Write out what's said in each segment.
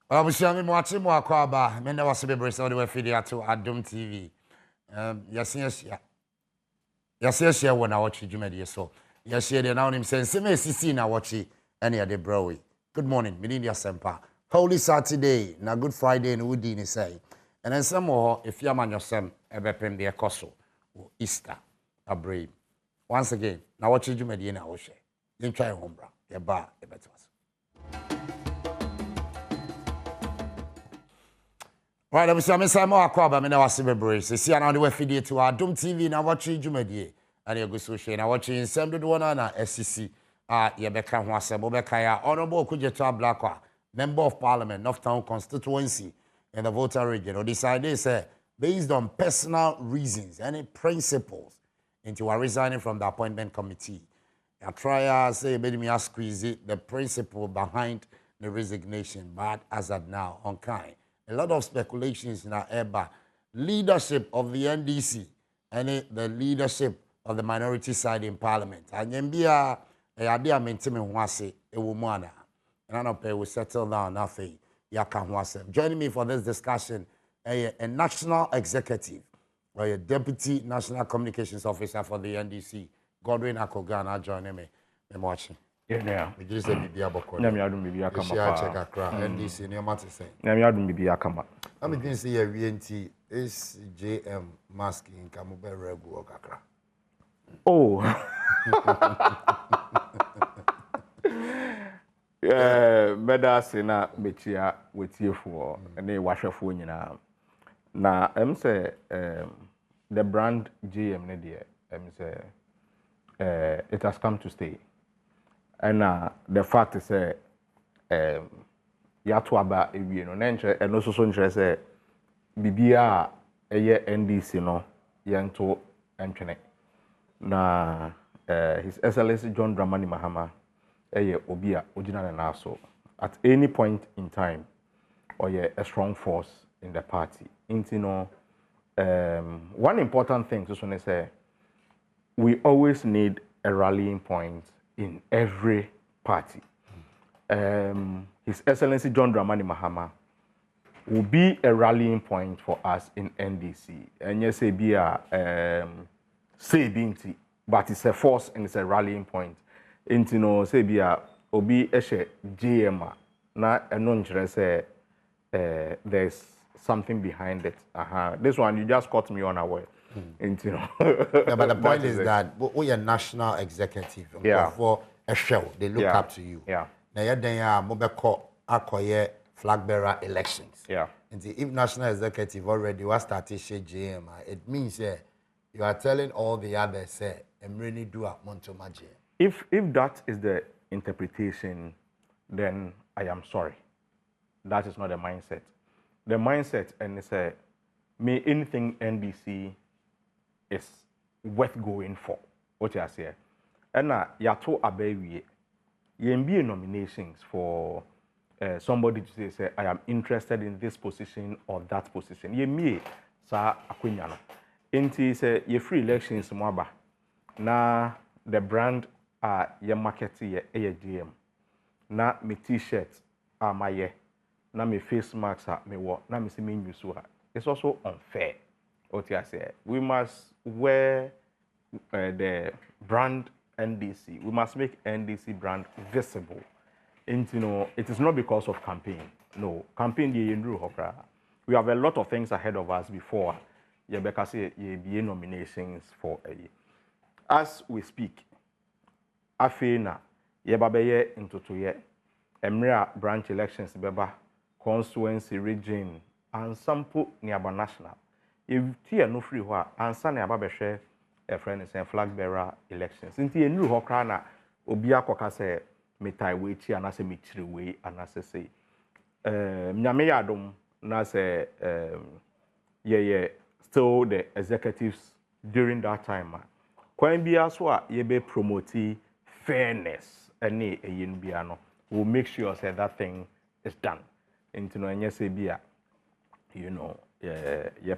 Obviously, I'm watching more Kwaba. Men was a baby, so they were feeding to Adom TV. Yes, when I watch you, so. Yes, yeah, now him saying, see now watch it, any of the browy. Good morning, Minidia Sempa. Holy Saturday, now Good Friday, and Woody say. And then some more, if you're man yourself, ever pen the Akoso, or Easter, a brave. Once again, now watch you, Medina, Oshe. You try home, bro. Your bar, a better. Right, I'm saying more Aquaba, I was celebrating. See, I know the way to Adom TV, now watching Jumedi, and you go so shame. Now watching Sam the one on SCC, Yabeka Wasa, Bobekaya, Honorable Kujeta Blackwa, Member of Parliament, Northtown constituency, in the voter region, or decided, say, based on personal reasons, any principles, into a resigning from the appointment committee. I try, say, made me ask squeeze the principle behind the resignation, but as of now, unkind. A lot of speculations in our air, but leadership of the NDC and the leadership of the minority side in Parliament. And Yembia, I be a maintain Wase, a woman, and I know pay will settle down nothing. Yaka Wase. Joining me for this discussion, a national executive or a deputy national communications officer for the NDC, Godwin Akogana, joining me. I'm watching. Yeah, we just said Bibi Aboko. Nyami adum Bibi akama. Check Accra, NDC, near Mati say. Nyami adum Bibi akama. I mean, this year VNT is JM mask in Kamube Regu Accra. Oh. Beda sena betia wetie for na wahwefo nyina. Na say the brand JM ne de say it has come to stay. And the fact is yatu aba ewie no na nche eno so nche say bibia eye NDC no yento entwene na his excellency John Dramani Mahama eye obi a ogina na so at any point in time or a strong force in the party into no one important thing to say we always need a rallying point in every party. His Excellency John Dramani Mahama will be a rallying point for us in NDC. And yes, it be a say but it's a force and it's a rallying point. Into no say be a obi eshe JM na enonjere say there's something behind it. This one you just caught me unaware. You know. Yeah, but the point is that we are national executive. Yeah. For a show, they look up to you. Yeah. Now you're then mobile akoye flag bearer elections. Yeah. And if national executive already was started JM, it means you are telling all the others say I'm really do a Montomaji. If that is the interpretation, then I am sorry. That is not the mindset. The mindset and say may anything NDC is worth going for. What you say? And yato abewie yembi nominations for somebody to say I am interested in this position or that position. Yemie sa akwenya no. Enti say ye free elections mo aba. Na the brand ye market ye GM. Na me t-shirt maye. Na me face masks me wo. Na me se me use. It's also unfair. What you say? We must wear the brand NDC. We must make NDC brand visible. And you know, it is not because of campaign. No, campaign we have a lot of things ahead of us before Yebeka say ye nominations for a year. As we speak, Afena Yebabeye into 2 years. Emria branch elections beba constituency region and sample nearby national. If tia no free wa ansa na aba behwe a friend is flag bearer elections. Since you knew Hokrana, Obia Koka say, Metai Waichi, and I say Mitri way, and I say, Nyameyadum, na say, still the executives during that time. Kwan Bia Swa, ye be promoting fairness, and a yin biano, will make sure say that thing is done. Into no, and yes, Bia, you know,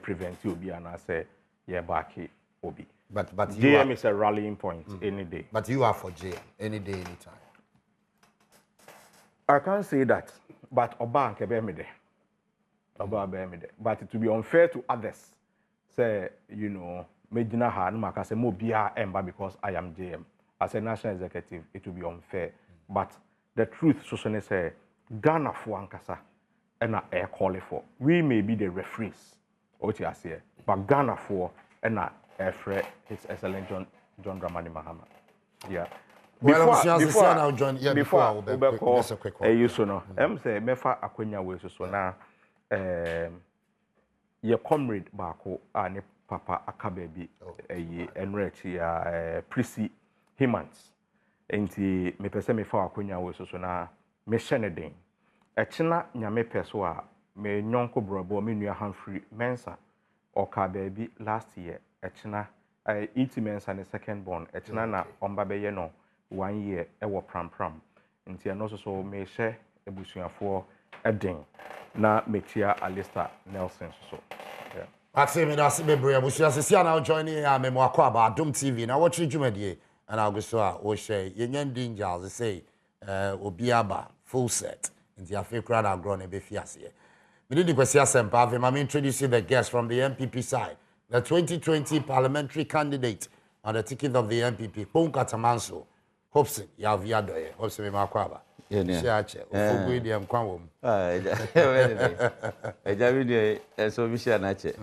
prevent you, and I say, back Obi. But JM is a rallying point any day. But you are for JM any day, anytime. I can't say that but Oba and Kebe me there. Oba be me there. But it will be unfair to others. Say, you know, Medina ha no maka say mo bia emba because I am JM. As a national executive, it will be unfair. But the truth, so say, Ghana for ankasa, and air call for. We may be the referees, what you say, but Ghana for and air Fred, His Excellent John Dramani Mahama. Yeah. Before you so no, say mefa akwenya we so na your comrade baako ne papa aka baby enrechi ya Prissy Himans enti me pese me fa akwenya we so na me hyene den echina nyame peso a me nyonko brobo me nua Humphrey Mensa oka baby last year echina iti Mensa ne second born echina na omba beye no 1 year ewo pram nti no so me hye ebusuafo eden na metia Alistair Nelson so yeah. Ati me da se bebre abusua se sia na join ya me mo akwa ba Adom TV na watch dwumadie and I go so a wo hye yenyan danger say obi aba full set nti afi kra na agro na be fiase me did the kwesi asempa ave ma me introduce the guest from the MPP side, the 2020 parliamentary candidate on the ticket of the MPP Ponkatamanso Hobson ya via doye Hobson me makwaba siache ofugu di amkwa wom eja video so bi sia na che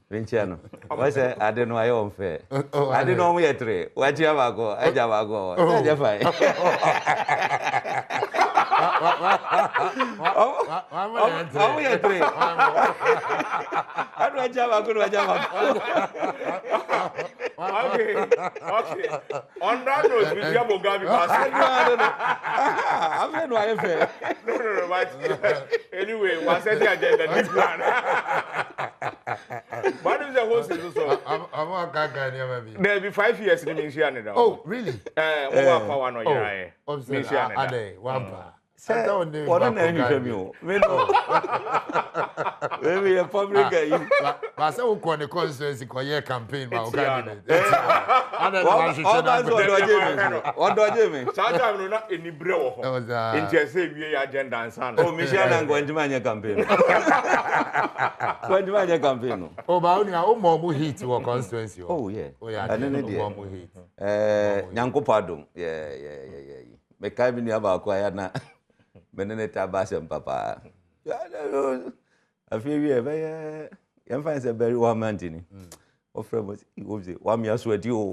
ventia no wa se ade no ayo mfe ade no mu yetre wa chi abago eja bago eja fai wa yetre adu eja bago okay on that note we have Mugabe I'm no I fair. No, but anyway, what's the agenda this plan? What is the host so? I'm a gaga near me. There'll be 5 years in Michigan. Oh, really? What power no you Ade, wampa. What an enemy. Maybe a public guy. But so on the constituency campaign, my candidate. What do I mean? Sometimes we're not in the bro. Interest we agenda and son. Oh, Michelle and going to my campaign. Going to my campaign. Oh, but only our mom heat to our constituency. Oh, yeah. Oh, yeah. I didn't know heat. Nyanko pardon. Yeah. Me kai ni aba kwa na. Menene tabasem papa. I feel we have a find a very warm mountain. Of friends, he was 1 year sweat you.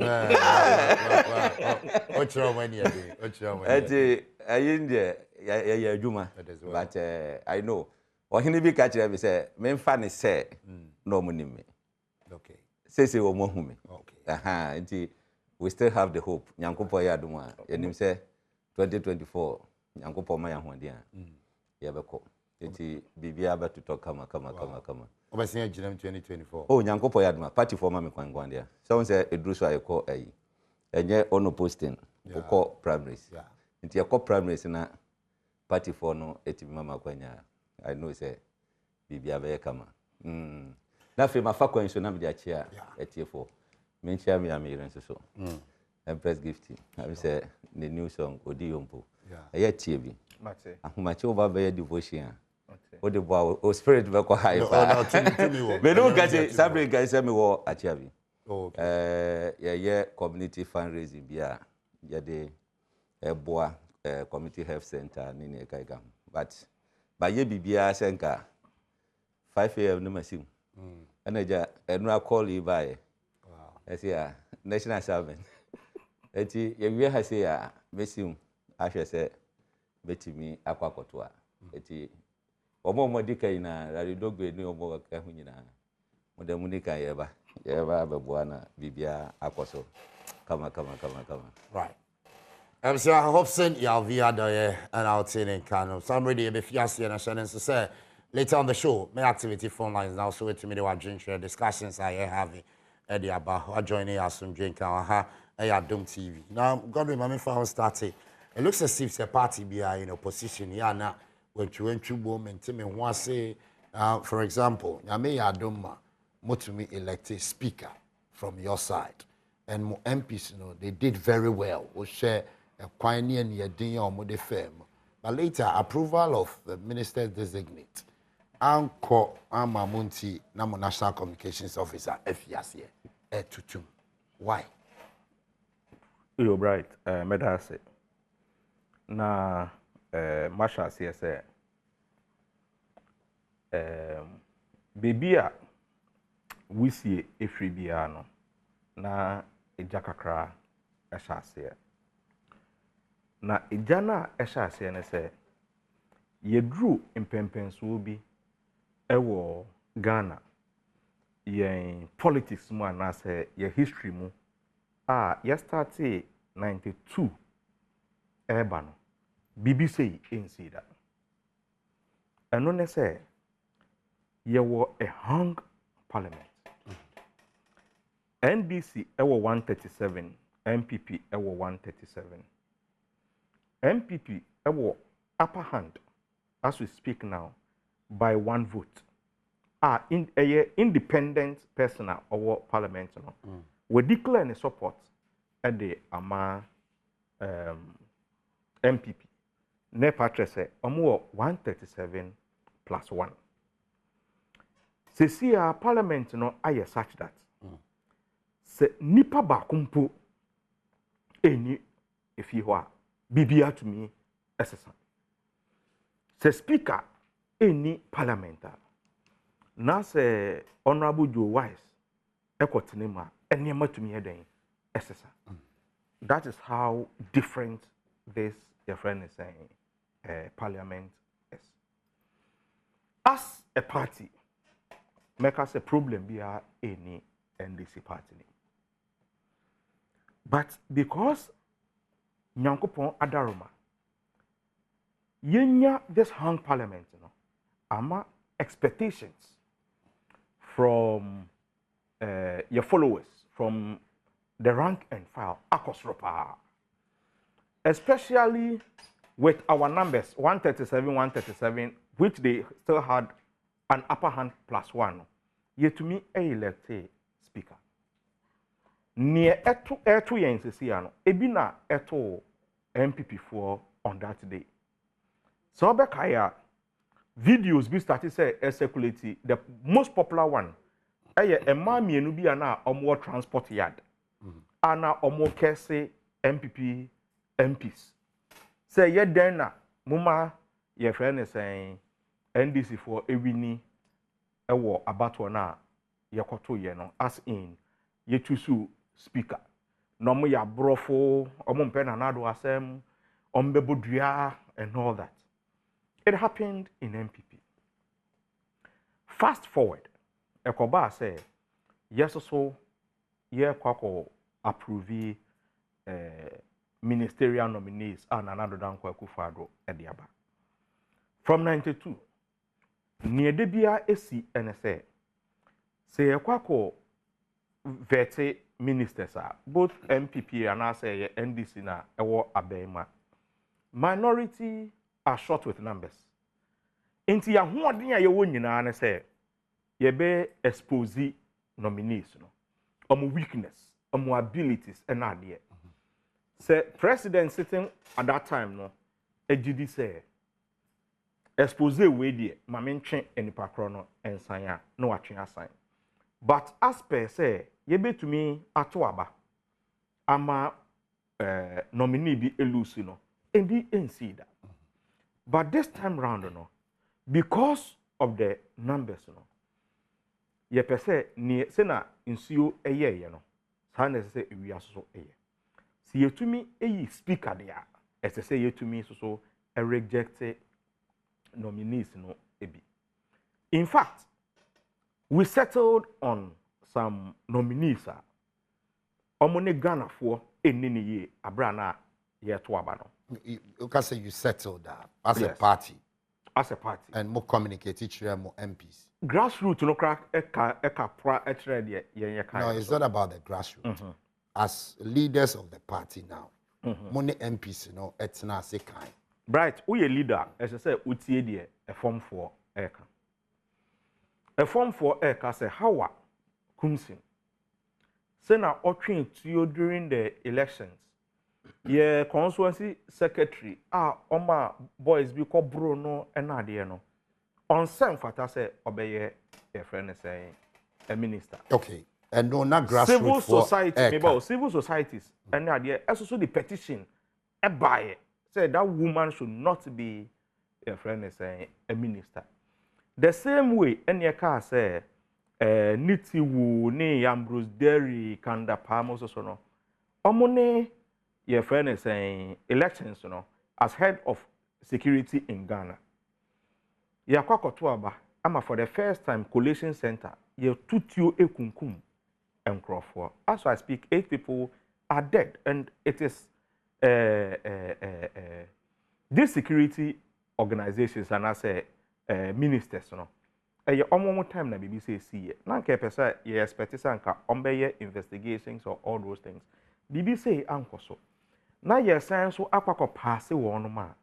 What's wrong when you're I in there, Juma. But I know. Or he be catch every say, men funny say, no money me. Okay. Say, oh, Mohumi. Okay. We still have the hope. Yanko Yaduma, and him say 2024. Yanko Poma Yandia. Yabako. Eti bibia ba to talk kama. Obasi aginem 2024. Oh nyanko po yadma party for mama kwangwandia. So say edru so ayeko ayi. Enye ono posting. Uko primaries. Yeah. Nti yakọ primaries na party for no eti mama kwanya. I know say bibia ba kama. Na fe mafa kwanso na me dia chia eti for. Me chia me amiren so. Empress gift. I say the new song Odi Yompo. Yeah. Aye tie bi. Mate. Ahumache oba be devotion. O de boa o spirit be ko high pa. No, to me wo. Me no gase sabre gase me wo achiabi. Okay. Yeah, community fundraising bia ya de boa community health center ni ne kai gam. But ba ye bibia senka 5 am no masim. Anaja enu call you by. Wow. Esia national servant. Eti ye wi ha se ya mesim ahwe se betimi akwakoto a. Eti omo dikai na raridogbe ni omo ka hu nyina modem ni kan yeba beboa na bibia akoso kama right. So I hope send you via the and out in Kano. Somebody be fiasi and I say later on the show my activity phone lines now so to me the drink share discussions I having Eddie about joining us some drink Adom TV. Now God my found started. It looks as if the party be in opposition yeah now. When you went to moment, me want say, for example, Nyame Adoma, motumi elected speaker from your side, and mo MPs, they did very well. We share a quite near din or mo de firm. But later, approval of the minister designate, Anko Amamunti, Namo National Communications Officer, FIAC, Tutum. Why? You're right, Medase. Na, Masha CSA. Baby, we see a freebiano. Na, a jakakra, a shassia. Na ejana ehya ne se ye dru impempenso bi ewo Ghana ye politics mu anase ye history mu ye started 92 eba no BBC ensi da eno ne se ye wo a hung parliament NDC ewo 137 MPP ewo 137 MPP ewo upper hand as we speak now by 1 vote. Independent person or parliament no. We declare any support at the ama MPP. Ne patre say omo 137 plus 1. See our parliament no aye such that. Se nipa ba kumpo eni efi ho a bibia to me esesa se speaker any parliamentar na se honorable Joe Wise ekotinema enema to me eden esesa that is how different this your friend is saying parliament is as a party make us a problem be any NDC party but because Nyankopon adaroma yenya this hung parliament ama expectations from your followers from the rank and file akosropa especially with our numbers 137 which they still had an upper hand plus 1 yet to me elect speaker near eto yen sisi no ebi na eto MPP for on that day so bekaya videos be started say circulate the most popular one ema mienu bi na omo transport yard ana omo kese MPP MPs say ye den na muma ye friend say NDC for ewini ewo abato na ye koto ye no as in ye tusu speaker no mo ya brofo omo mpe na nado asem ombebodua and all that it happened in MPP fast forward ekoba say yes so ye kwako approve ministerial nominees and another dan kwaku fado ediaba from 92 niede bia esi NSA say ye kwako vete ministers are both MPP and I say NDC na ewo abema minority are short with numbers inti ya hoden ya yewo nyina na say ye be expose nominees no omo weakness omo abilities and ade say president sitting at that time no ejidi say expose we die ma mentwe enipa kro no ensan a no watwe asan but as per say ye betumi ato aba ama nominee bi elusi no ebi ensi da but this time round no because of the numbers no ye pese ni se na nsuo eye no sa na se ewia so eye si yetumi eyi speaker dia ese se yetumi so reject nominees no ebi in fact we settled on some nominees omone Ghana for enini ye abra na ye to aba no You can say you settled that as Yes. a party as a party and more communicate each other, more MPs. grassroots no crack eka pra etre de ye kan No, it's not about the grassroots. As leaders of the party now, money MPs, you know, it's not say kind. bright we a leader as I say utie de a form for eka a form for eka say how kumsin say na otwin tuo during the elections yeah, constituency secretary, oma boys be called Bruno and Adiano. On some fata say obey a friend saying a minister. Okay. And no, not grassroots Civil for society, maybe civil societies, and idea, also the petition, a buyer, said that woman should not be a friend saying a minister. The same way, any car say, Niti Wu, ne Ambrose Derry, Kanda Palmos, or so no. Omone, your friend is saying elections, you know, as head of security in Ghana. Yakwakotuaba, ama for the first time, collation center, ye tutio ekunkum. And Crawford. As I speak, 8 people are dead, and it is these security organizations and as ministers, you know. One time na BBC see. Na ke pesa ye expect sanka ombeye investigations or all those things. BBC ankoso. Na ye san so akwakọ pass won ma.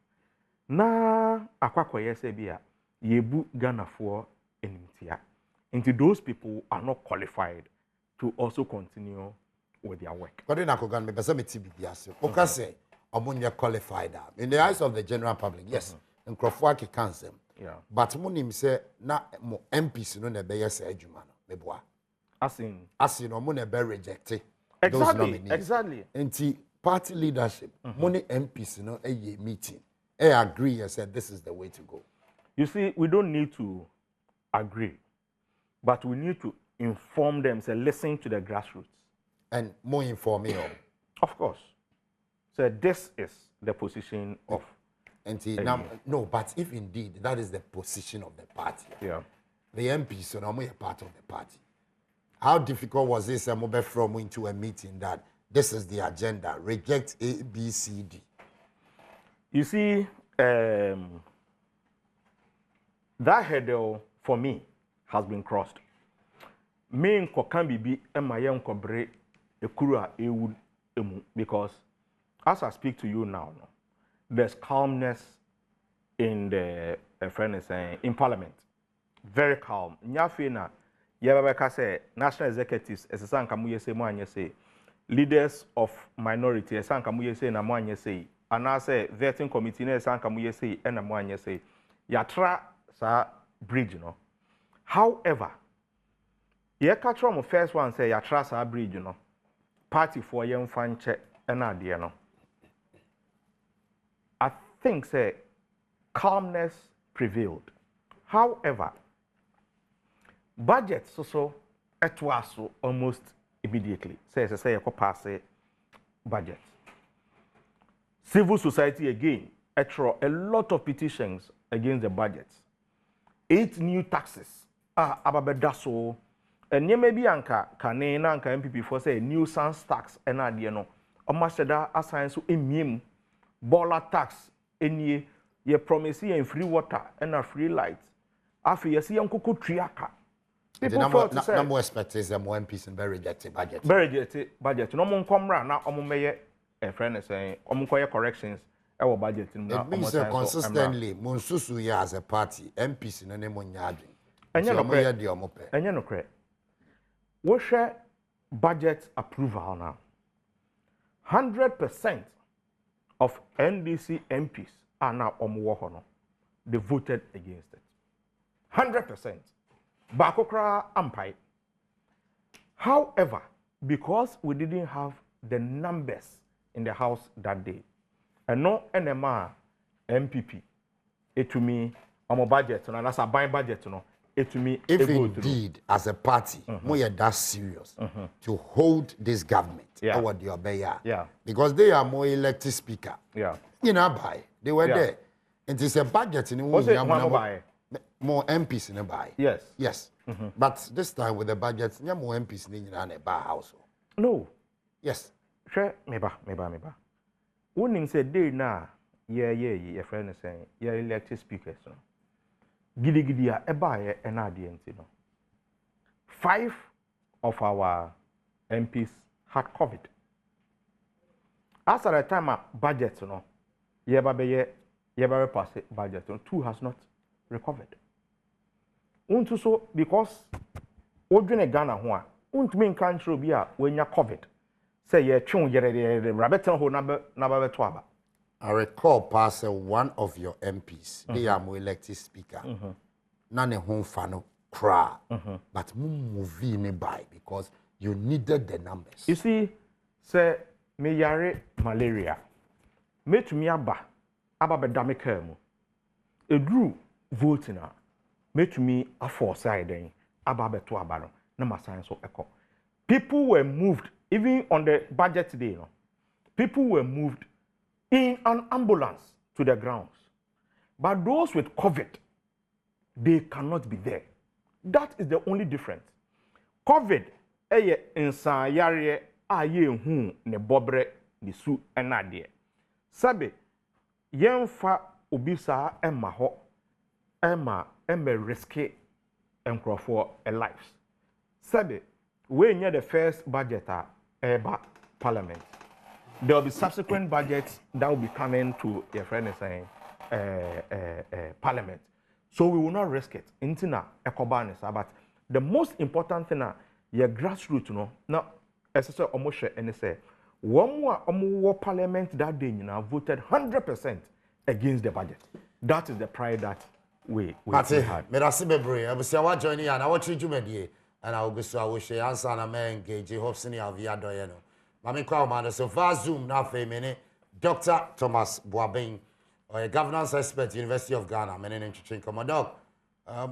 Na akwakọ ye se bia ye bu Ghanafoɔ enimtia. Into those people are not qualified to also continue with their work. But in Akogan, me person me TBBS. Okay, say amunya qualified. In the eyes of the general public, yes, and Crawford can say. Yeah. But munim say na mo MPs no na be yes ejuma no me boa. As in no mo na be rejected. Exactly. Exactly. Nti party leadership, money MPs no a meeting. Agree and said this is the way to go. You see, we don't need to agree, but we need to inform them, say, listen to the grassroots. And more informing. Of course. So this is the position of... now, no, but if indeed that is the position of the party, yeah, the MPs so now are part of the party. How difficult was this move from into a meeting that this is the agenda, reject A, B, C, D? You see, that hurdle for me has been crossed. Me nko can be emaye nko bre ekuru ewu emu, because as I speak to you now, there's calmness in the friend is saying in Parliament, very calm. Nyafe na yabeka say national executives esesan kamuye say mo anye say leaders of minority esesan kamuye say na mo anye say, and I say vetting committee na esesan kamuye say na mo anye say yatra sa bridge no. However, ye catch from first one say ya trust our bridge, you know. Party for young fan check and idea, no. I think say calmness prevailed. However, budget so it was almost immediately. Say you could pass a budget. Civil society again, a lot of petitions against the budget. 8 new taxes. Ababedaso. And you may be anka kane na anka MPP for say nuisance tax and idea no. Omasheda assign so emiem boiler tax enye ye promise ye free water and a free light. Afi ye see nkoko triaka. People thought to say no more expectations and more MPs and very rejected budget. Very rejected budget. No more come round now omo meye a friend is saying omo koye corrections our budget in it means consistently monsusu ya as a party MPs no ne monyadwe. Enye no kre. We share budget approval now. 100% of NDC MPs are now on. They voted against it. 100%. Bakokra Ampai. However, because we didn't have the numbers in the house that day, and no NMR MPP, it to me, on my budget, and that's a buying budget, you know. It to me, if indeed, as a party, we are that serious to hold this government, because they are more elected speaker. Yeah, you know, they were there. It is a budget in more MPs in a buy. Yes. But this time with the budget, there are more MPs in a bar house. No. Yes. Sure, meba. When him said they na, your friend is saying, elected speakers. Gidigidia ebaye enadienti no. 5 of our MPs had COVID. As at the time of budget, no, yeba pass budget, 2 has not recovered. Unto so because Odrine Ghana hoa, untumi country be when you COVID. say ye chon yere rabbit ho na ba to aba. I recall pass one of your MPs, they are more elected speaker. None a home fan cry, but move in by because you needed the numbers. You see, say me yare malaria. Me to me aba be damika mu. E drew voting na. Me to me a foresight then aba be to aba no. Na ma science so echo. People were moved even on the budget day. No? People were moved in an ambulance to the grounds. But those with COVID, they cannot be there. That is the only difference. COVID, eye insanyare aye hu ne bobre ne su enade. Sabe, yemfa obisa emma ho, emma riske enkrofo a lives. Sabe, we near the first budget eba parliament. There will be subsequent budgets that will be coming to your friend is saying parliament. So we will not risk it. Intina ekoban is but the most important thing your grassroots no now as I say almost and say one more parliament that day voted 100% against the budget. That is the pride that we had. Merasi bebre abusia wa join ya na wa trijumedie and I will go so I will share answer na me engage hope senior via doye no. Mami kwa umano so far Zoom na fe Dr. Thomas Boabeng, a governance expert, University of Ghana, mene nchiching komo doc.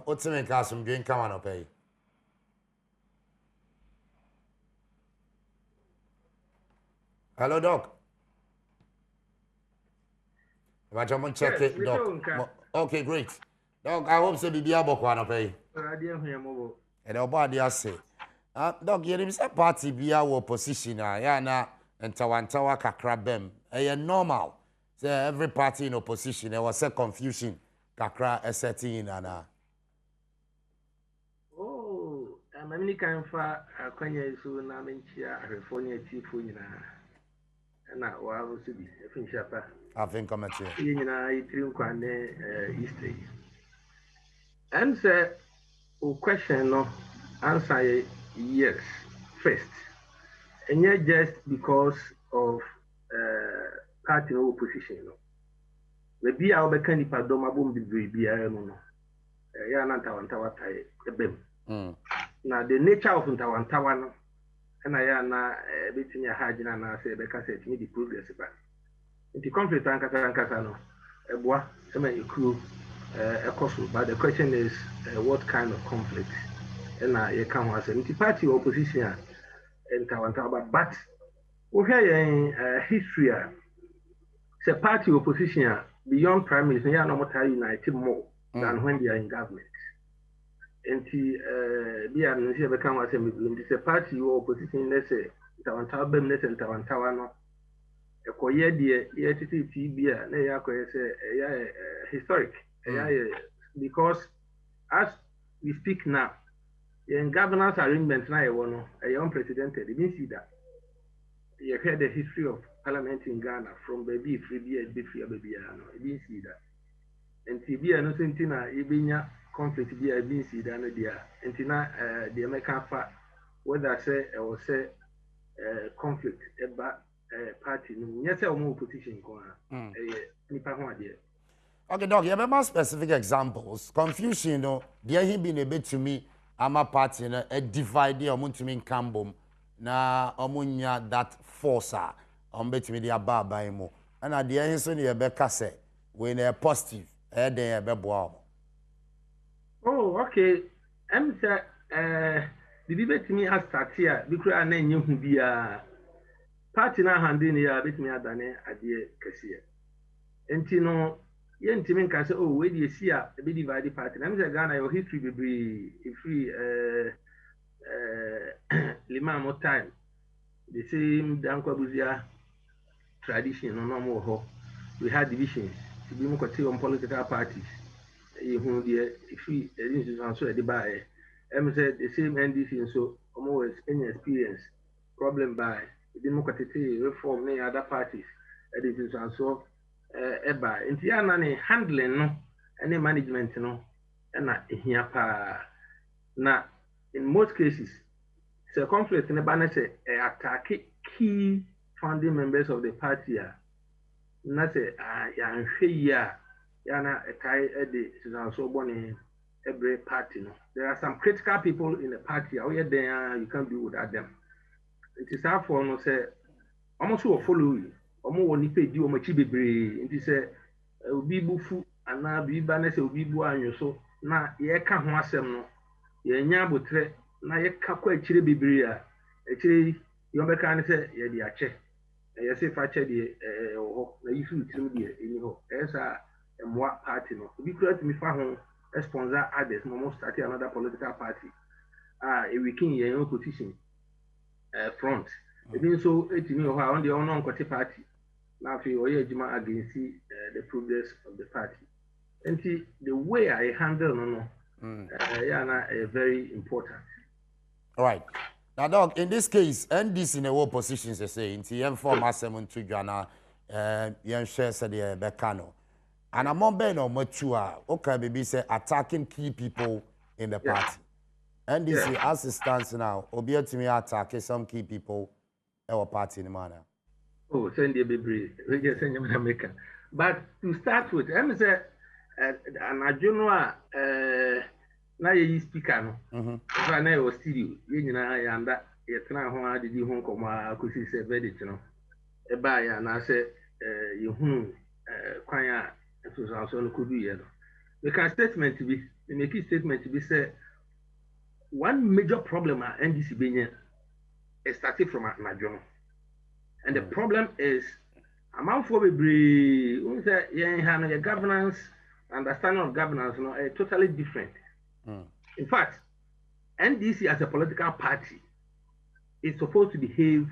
Otime nka asumdwe nka wana pay. Hello doc. If I check it, doc. Okay, great. Doc, I hope so bibi aboko wana pay. And obadi ase. Doc, you say party bia wo opposition ya na ntawantawa kakra bem. Normal. So every party in opposition there was a confusion kakra setting in ana. Oh, many kan fa kwanya so na menchia California chifu nyina. Na wa wo so bi efin shapa. I think comment here. Nyina itrim kwane Easter. And say o question no answer yes first. And yet just because of party no opposition no. Maybe I will be candidate do mabum be no. Ya na ntawantawa tai ebem. Na the nature of ntawantawa no na ya na betimi hajina na say be ka say timi the progress ba. The conflict ankasa no eboa say ekuru ekoso, but the question is what kind of conflict? And you can answer the party opposition and ntawantawa but we hear history say party opposition beyond prime minister ya no more united more than when they are in government. And be an say be kan say the party opposition let's say ntawantawa bem let's say ntawantawa no ekoye de ye titi bia na ya koye say historic because as we speak now in governance arrangement na no unprecedented. You didn't see that. You heard the history of parliament in Ghana from baby free baby no. You didn't see that. And TB no sentina ibinya conflict be I didn't see that no dia. And tina the American fa whether say or say conflict about party no. Yes, I want opposition go on. Nipa ho ade. Okay, dog, you have more specific examples. Confusion, no, there he been a bit to me. I'm a party a divide omuntumi nkambom na omunya that forcer ombetimi dia baba imo na de hin so ne be kase we na positive den be boa. Oh, okay. Em say the betimi has start here because na enye hu bia party na handle ya betimi adane ade kase enti no yentimi nka say oh we dey see a be divide party na me say Ghana your history be if we limamo time the same dankwa tradition no more ho we had divisions to be more on political parties you who there if we so the buy em say the same NDC so almost any experience problem by the more reform any other parties editions and so eba nti ana ne handling no any management no na ehia pa na in most cases say conflict ne ba na say attack key founding members of the party na say ya nhwe ya na ekai the so boni every party no. There are some critical people in the party how you can't do without them. It is hard for no say almost who follow you omo woni pedi omo chi bebre nti say obi bufu ana bi ba na say obi bu anyo so na ye ka ho asem no ye nya abotre na ye ka kwa chire bebre a chire yo be kan say ye di ache ye say fa che di ho na yifu tirim di eni ho esa emwa party no obi kura timi fa ho sponsor others no start another political party a weekend ye opposition front even so etimi ho on the on party now fi oye ejuma against the progress of the party and the way I handle no very important. All right. Now, dog, in this case, NDC in a war positions, they say, in the former 7 to Ghana, share said the Becano. And among Ben or Matua, okay, baby say attacking key people in the party. NDC, as it stands now, obey to me attacking some key people in our party in the manner. Oh, send the baby, we just send you America. But to start with, I'm say, and I don't know, now you speaker no. If I know studio, you know, I am that. You try how did you home come? I could see say verdict, you know. A buyer and I say, you choir, so also could be here. The can statement to be, the make statement to be said. One major problem at NDC being is starting from Najono. And the problem is, amount for the governance, understanding of governance, totally different. In fact, NDC as a political party is supposed to behave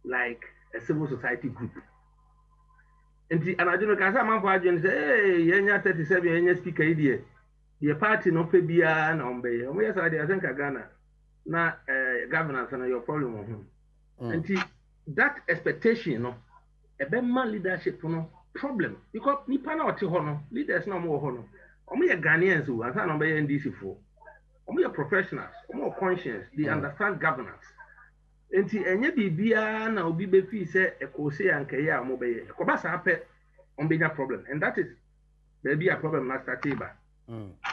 like a civil society group. And I don't know, because I'm going to say, hey, you're 37, you're speaker idiot. The party no pay bia na ombe. Omo yes I think Ghana na governance na your problem. And that expectation no ebe man leadership no problem because nipa na ote ho no leaders na mo ho no. Omo ye Ghanaians o ansa na ombe NDC for. Omo ye professionals, omo conscience, they understand governance. And enye bibia na obi be fi say ekose anka ye amobe ye. Ekoba sa pe ombe nya problem and that is there be a problem na start ba.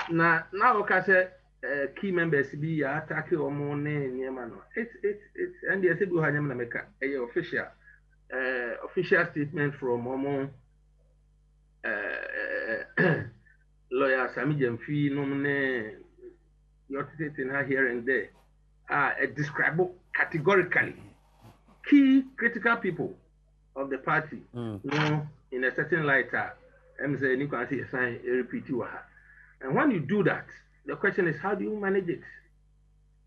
Now okay say key members be attack omo ne niema no it's and they say go hanyam na meka official statement from omo lawyer Sami Jamfi no ne your stating here and there describe categorically key critical people of the party no in a certain light I'm saying you can see a sign repeat you. And when you do that, the question is, how do you manage it?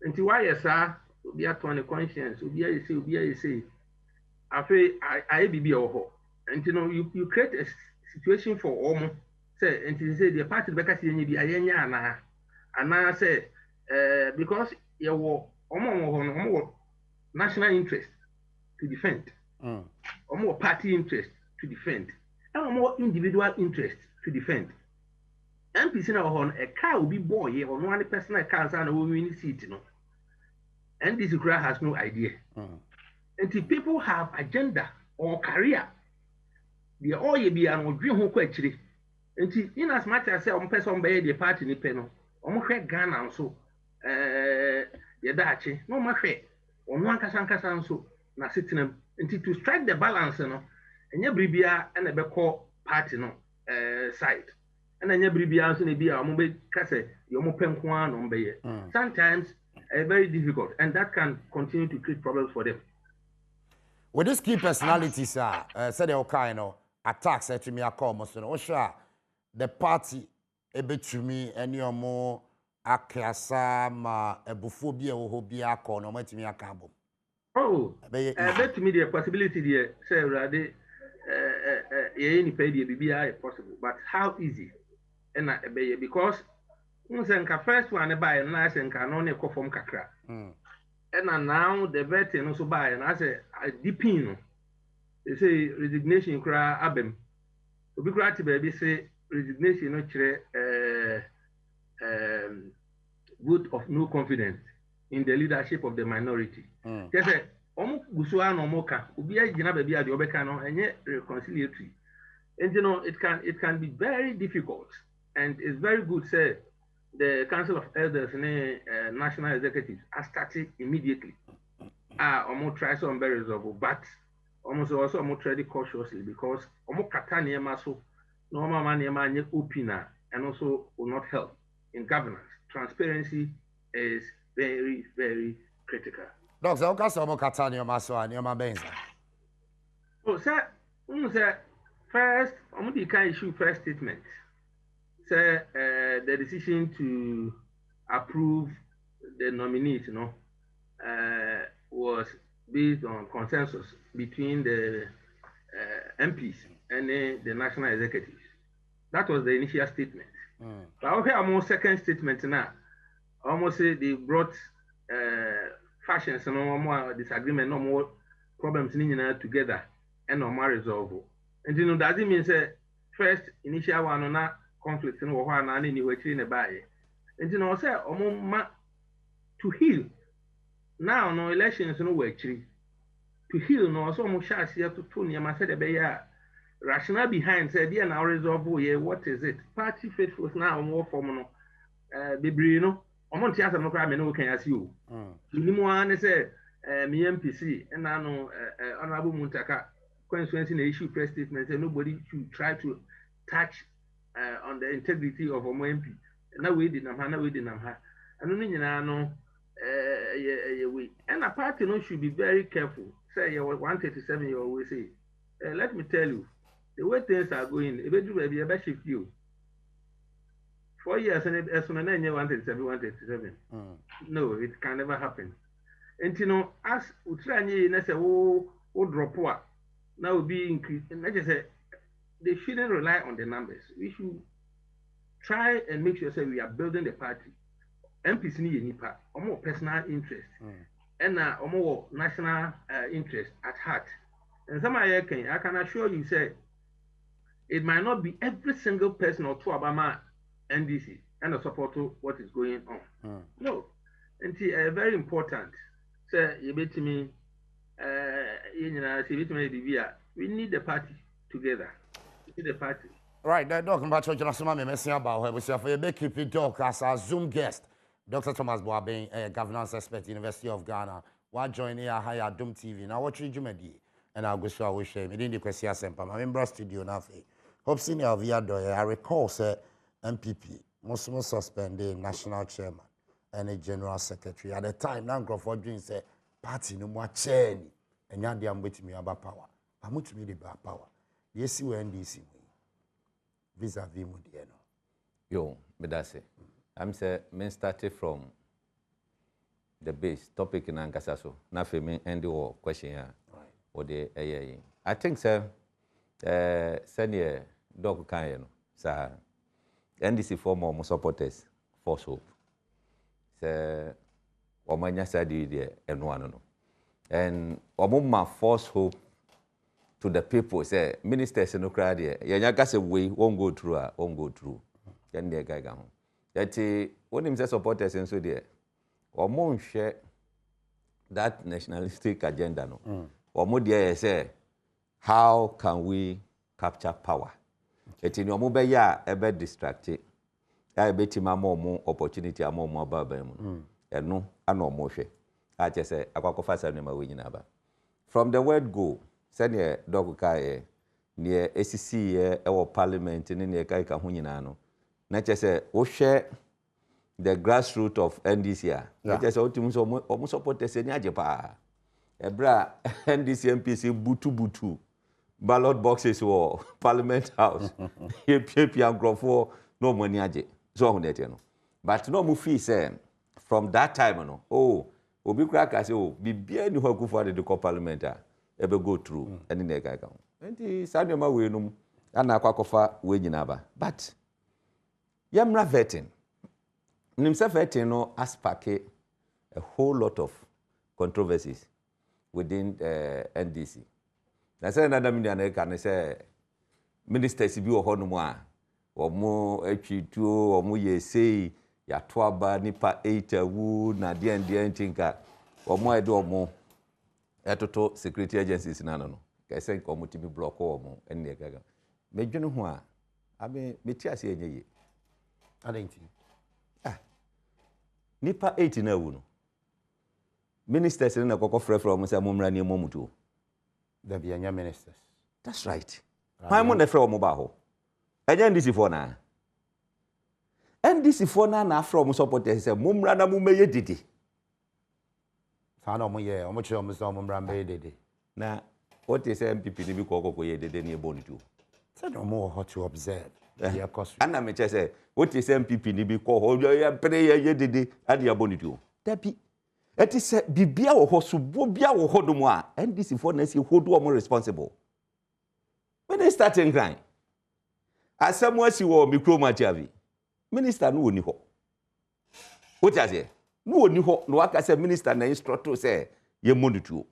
Until why, sir, be a tone conscience, be a say, I be or and you know, you create a situation for almost say, and you say the party because you need a and I say, because you were almost national interest to defend, or more party interest to defend, and more individual interest to defend. MPC na on a car will be boy or one personal car and a woman seat, no. And this crowd has no idea. And if people have agenda or career, they all be an dream who actually. And in as much as some person by the party in the panel, almost Ghana so the Dutch, no matter on one Casan so na sitting and to strike the balance, no, and your bribia and a beko party no side. And then every answer be a mobile cassette, your mopen one on bay. Sometimes very difficult, and that can continue to create problems for them. With this key personalities, said the attacks to me, I call most of the party a bit to me, and your more akasa ma ebuphobia or hobia call no to me a cabo. Oh, I bet to me the possibility there, say, Rade, any pay the BBI possible, but how easy? And because first one buy and I think I only go from Kakra. And now the veteran also buy and I say I depend. They say resignation cry abem. We cry to baby say resignation no vote of no confidence in the leadership of the minority. They say omo gusua no omo ka obi agina ba bia de obeka no enye reconciliatory. And you know it can be very difficult, and it's very good say the Council of Elders and National Executives are starting immediately. Almost try some very resolvable, but almost also almost try it cautiously because almost katani maso normal man opina and also will not help in governance. Transparency is very, very critical. Doctor, how can some katani maso and your benza? Oh, sir, first, almost can issue first statement. Say the decision to approve the nominees, was based on consensus between the MPs and the national executives. That was the initial statement. But okay, almost second statement now. Almost say they brought factions and no more disagreement, no more problems together and no more resolve. And does it mean say first initial one on that conflict in one and anyway in a buy. And say to heal. Now no elections no way actually. To heal no so much as here to tune your said a rationale behind said yeah now resolve what is it? Party faithful now more formal Bibrino. Omo tia no kra me no kan ase o. Nimu an say me MPC and I know honorable Muntaka constituency na issue press statement say nobody should try to touch on the integrity of Omo MP. Na we did nam ha na we did nam ha. Anu ni nyina no we and a party no should be very careful. Say you 137 you always say. Let me tell you, the way things are going, if you be a shift you. 4 years and as soon as 137. No, it can never happen. And as Utrani say, drop what now will be increased. And I just say they shouldn't rely on the numbers. We should try and make sure we are building the party. MPs need any part, or more personal interest, and more national interest at heart. And some I can assure you, say it might not be every single person or two Obama NDC and a support to what is going on. No, and it's very important. Say you bet me, we need the party together. We need the party. Right, that talking about church, I'm messing about her. We say for a keep it talk as a Zoom guest. Dr. Thomas Boabeng, a governance expert, University of Ghana. What join here higher Adom TV. Nnawotwe Yi, and I'll go show wish him. Within the question, I'm in Bra studio now. Hope senior via doye. I recall, say, MPP, most suspended national chairman and a general secretary. At the time, now Crawford Green said, party no more chair. And now they are waiting me about power. I'm with me about power. Yes, see where NDC vis-a-vis Mudiano. Yo, but that's it. I'm say men started from the base topic in Ankasaso. Na fe me end the question here. Or the I think sir senior dog kan no. Sir NDC for more supporters force hope. Sir omanya sadi there and one no. And omuma force hope to the people say ministers no cry there. Yanya ka say we won't go through. Then the guy go. That when him say supporters and so there, or more share that nationalistic agenda no. Or more there say, how can we capture power? It in your mobile ya ebe distracted. I bet him more opportunity more babem. And no, I know more share. I just say I go fast and winning aba. From the word go, send ye dog kai near ACC our parliament in the kai ka hunyina na say we share the grassroots of NDC. Na say omu supporters ni aje pa. Ebra NDC MPC butu ballot boxes or parliament house. Ye and grofo no money aje. So on that no. But no mu fee say from that time no. Oh, obi kra say oh bibia ni ho akufo de the parliament ebe go through any na guy kan. Enti sanema we no ana akwakofa we nyina ba. But Yamra vetting. Nimsa vetting no aspake a whole lot of controversies within NDC. Na say another media can say ministers bi wo hono mu a omo atwituo omo yesei ya toaba nipa 8 wu na de ntinka omo edo omo etoto security agencies na no ka say ko mutimi block o mo enne gaga medwene ho a abe meti ase enye ye adenti nipa 8 na wu no ministers na kokko frefre o mo say momra ne momuto there be anya ministers. That's right. Why mo na frɛ o mo ba ho enye ndisi for na NDC for na afro mo supporters say momra na mo meye didi sana mo ye o mo chere mo so momra meye didi na what is MPP ni bi kokko ye didi ne bonitu say no more hot to observe yeah cause ana me che say what is MPP ni bi ko ho ya pre ye didi ade abonitu dabi eti say bibia wo ho so bo bia wo ho dum a NDC for na si hodo o mo responsible when they starting crying asemu asi wo micro machiavi minister no woni ho what you say no woni ho no aka say minister na instructor say ye monitor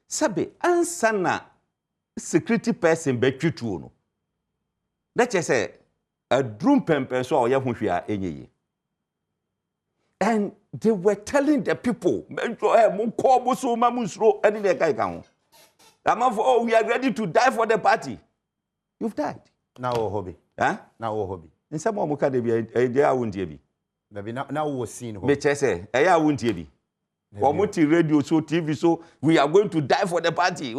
sabe ansa na security person betwituo no that you say a drum pempen so ye ho hwia enye and they were telling the people mo ko bo so ma munsro ani na kai kan ho amafo oh we are ready to die for the party you've died now hobby now hobby nsem o muka de bi e awuntie bi maybe now we seen me che say e ya awuntie bi o muti radio so TV so we are going to die for the party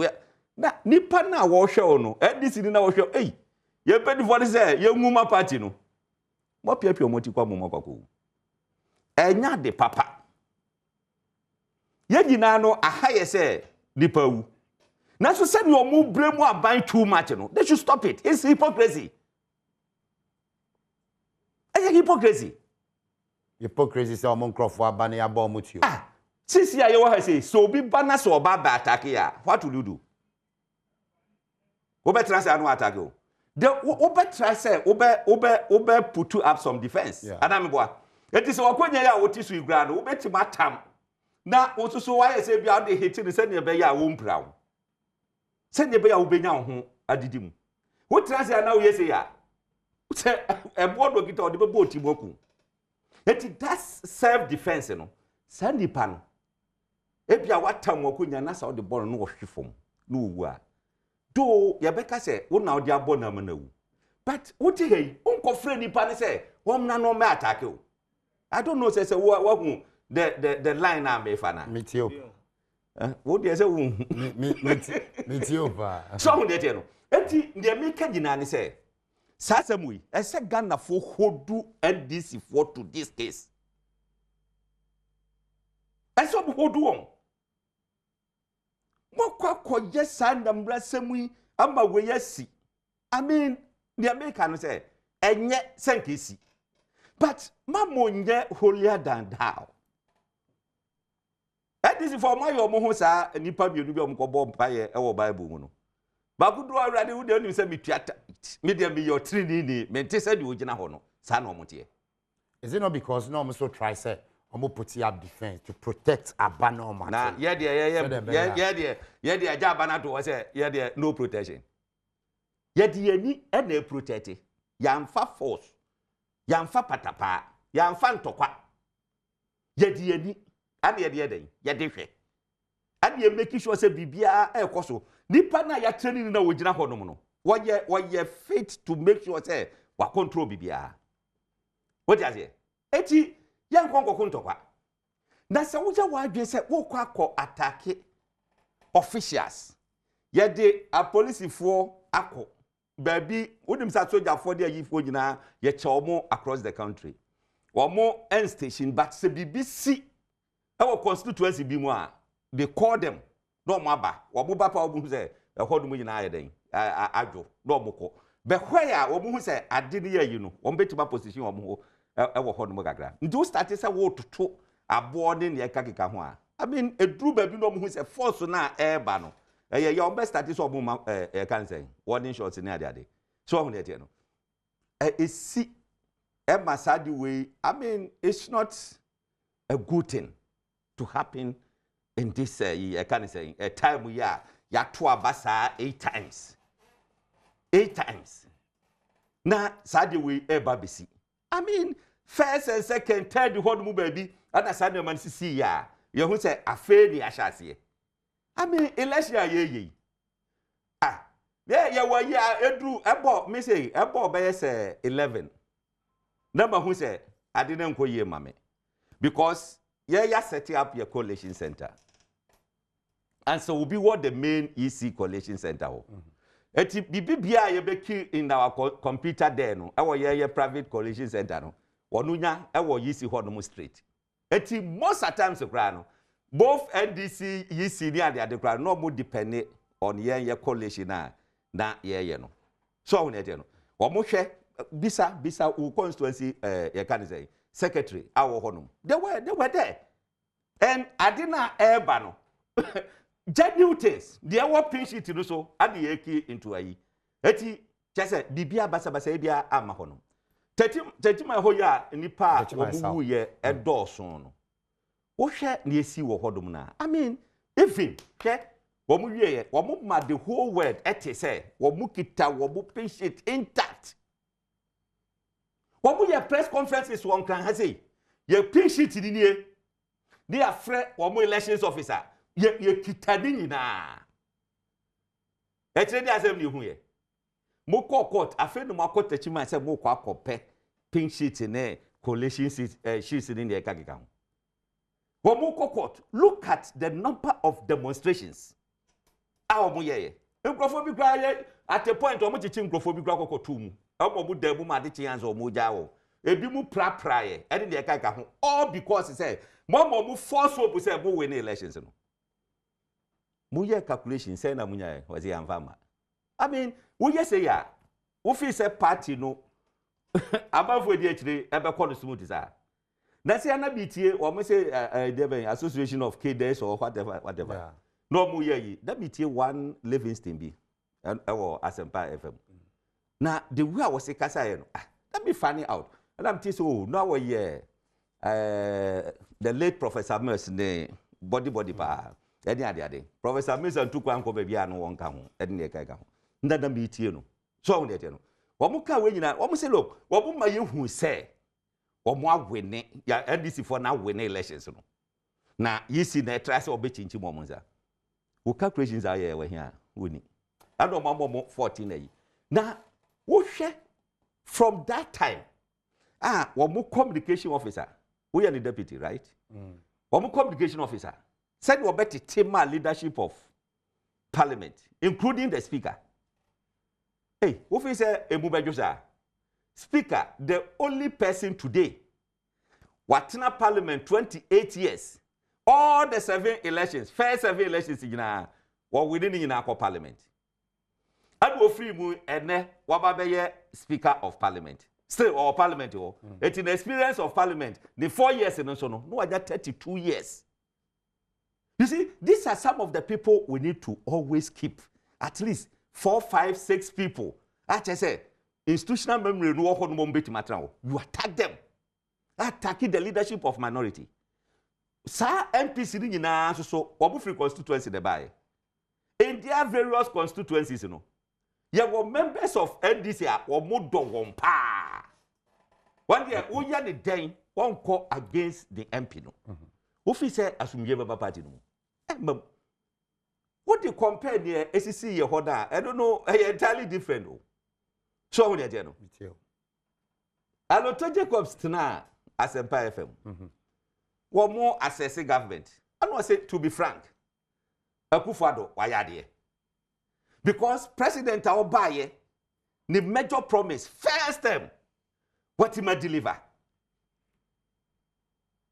na nipa na wo hwe o no NDC ni na wo hwe eh ye pedi for say ye nguma party no mo piapia mo ti kwa mo makoko enya de papa ye gina no ahaye say nipa wu na so say no mo bremu aban too much no they should stop it. It's hypocrisy. Hypocrisy. Hypocrisy say omon crofo abane ya ba omutio. Since ya you say so be bana so ba attack ya. What will you do? Obe try say no attack you. The obe try say obe put up some defense. Adam boa. It is wakonya ya otisu igura no obe timatam. Na osuso why say bia dey hit ni say ne be ya wo mpra wo. Say ne be ya wo benya ho adidim. What try say na we say ya. Say e bodo kita odi be boti boku. That's self defense no. Sandi pan. Ebia watam wakonya na sa odi ball no wo hwefom. No wu a. Do ye beka say wo na odi abo na mana wu. But what hey, unko frɛ nipa ne say wom na no me attack you. I don't know say what the line am me fa na. Metio. What dey say wo metio ba. So who dey no. Enti dey make gina ne say Sasamui, I said Ghana for hodu NDC for to this case. I saw hodu on. Mokwa yes and Samui, Amba we yesi. I mean, the American say, and yet sankisi. But Mamonye holier than thou. That is for my omohosa and Nipa Unibium Cobom Paye or Bible. Bakudu already would only say me theater. Medium be your trini, mentesa you jina hono. San omotie. Is it not because no so try say omo put up defense to protect abano man? Nah, yeah, jabana to say, yeah, no protection. Yet ye ni ene protect. Yamfa force. Yamfa patapa. Yamfa ntokwa. Yet ye ni ade ye de and you make sure say bibia e koso nipa na ya training na wogina ho no no wo fit to make sure say wa control bibia what you say eti yan konkoko ntokwa na se wo ja wa adwen say wo kwa akọ attack officials ye de a police for akọ baby wonim sa soldier for there yi fo nyina ye che across the country omo end station but se BBC our constituency bi mu a they call them no maba wo ba pa obu say e hodum nyina ayeden adwo no boko be hwaya obu hu say ade ne yayi no wo betima position wo ho e wo hodum gagra ndu start say wo toto abo ne ne kakeka ho a I mean edru ba bi no hu say force na e ba no ye your best start so obu can say warning shots ne ade so hu ne tie no see e masadi way I mean it's not a good thing to happen in this I can say a time we are to abasa 8 times. 8 times. Na sadi we babisi. I mean, first and second, third, the whole baby, and a Sunday man see ya. You who say a fair the ashasi. I mean, election ye. Ah, yeah, well, yeah, ebo, me say, ebo by say 11. Number who say, I didn't go ye, mammy. Because, yeah, setting up your coalition center. And so will be what the main EC coalition center. Eti bibia ye be ki in our computer there no. Ewo ye private coalition center no. Wonunya ewo EC ho no straight. Eti most of times kra no. Both NDC EC ni ade kra no mo depend on ye coalition na ye no. So we no. Wo mo hwe bisa u constituency ye kan say secretary awo ho no. They were there. And adina eba no. Genuine things. The our pinch it no so adi eki into ayi. Eti chese bibia basa ebia ama ho no. Teti ma ho ya nipa omuwu ye edoso no. Wo hwe na esi wo hodom na. I mean, even ke wo mu wie ye, wo mu ma the whole world eti say, wo mu kita wo mu pinch it intact. Wo mu ye press conferences won kan ha say, ye pinch it ni nie. They are free wo mu elections officer. Ye kitani nyina etre dia asem ni hu ye mo court afi no makọ tachima se mo kwa kope pink sheet ne coalition sheets in the ekakika ho wo mo court look at the number of demonstrations awo mo ye nkrofo bi kra ye at a point o mo chichi nkrofo bi kra kokotu mu o mo da mu ma de chianza o mo ja wo ebi mu pra ye e de ekakika ho all because say mo force hope say mo win elections no. Muye calculation say na munya was the anfama. I mean, we just say ya. We feel say party no. Above we dey chire ebe call smooth is na say na BTA or me say association of cadets or whatever. Yeah. No muye yi. That BTA one Livingston be and Asempa FM. Now the way I was say kasa no. Let me find it out. And I'm thinking so now the late Professor Mers ne body pa. Edi ade Professor Mason took one ko bia no won ka ho edi ne ka ho ndada bi tie no so won ete no wo mu ka we nyina wo mu say look wo mu ma ye hu say wo mu awene ya NDC for na win elections no na yisi na try say obechinchi mo mo nza wo calculations are ye we hia woni ado mo 14 ayi na wo hwe from that time wo mu communication officer we are the deputy right wo mu communication officer said we better team leadership of parliament, including the speaker. Hey, what if say Emubejosa? Speaker, the only person today, Watina Parliament 28 years, all the 7 elections, first 7 elections in were within in our parliament. And we free mu ene wababeye speaker of parliament. Still or parliament It's in the experience of parliament, the 4 years in no, I got 32 years. You see, these are some of the people we need to always keep. At least 4, 5, 6 people. As I say, institutional memory, you attack them. Attacking the leadership of minority. Sir, MPC in so free constituency the buy. In their various constituencies, you were members of NDC or Modo Wompa. One day, we are the day, one call against the MP. Officer, as we give a party. What you compare the SEC your hoda, I don't know, entirely different. So when you know. Aloto Jacobs tonight as a FM. One more assessing government. I want to say to be frank, Akufo-Addo why because President Aobaye the major promise first time what he might deliver.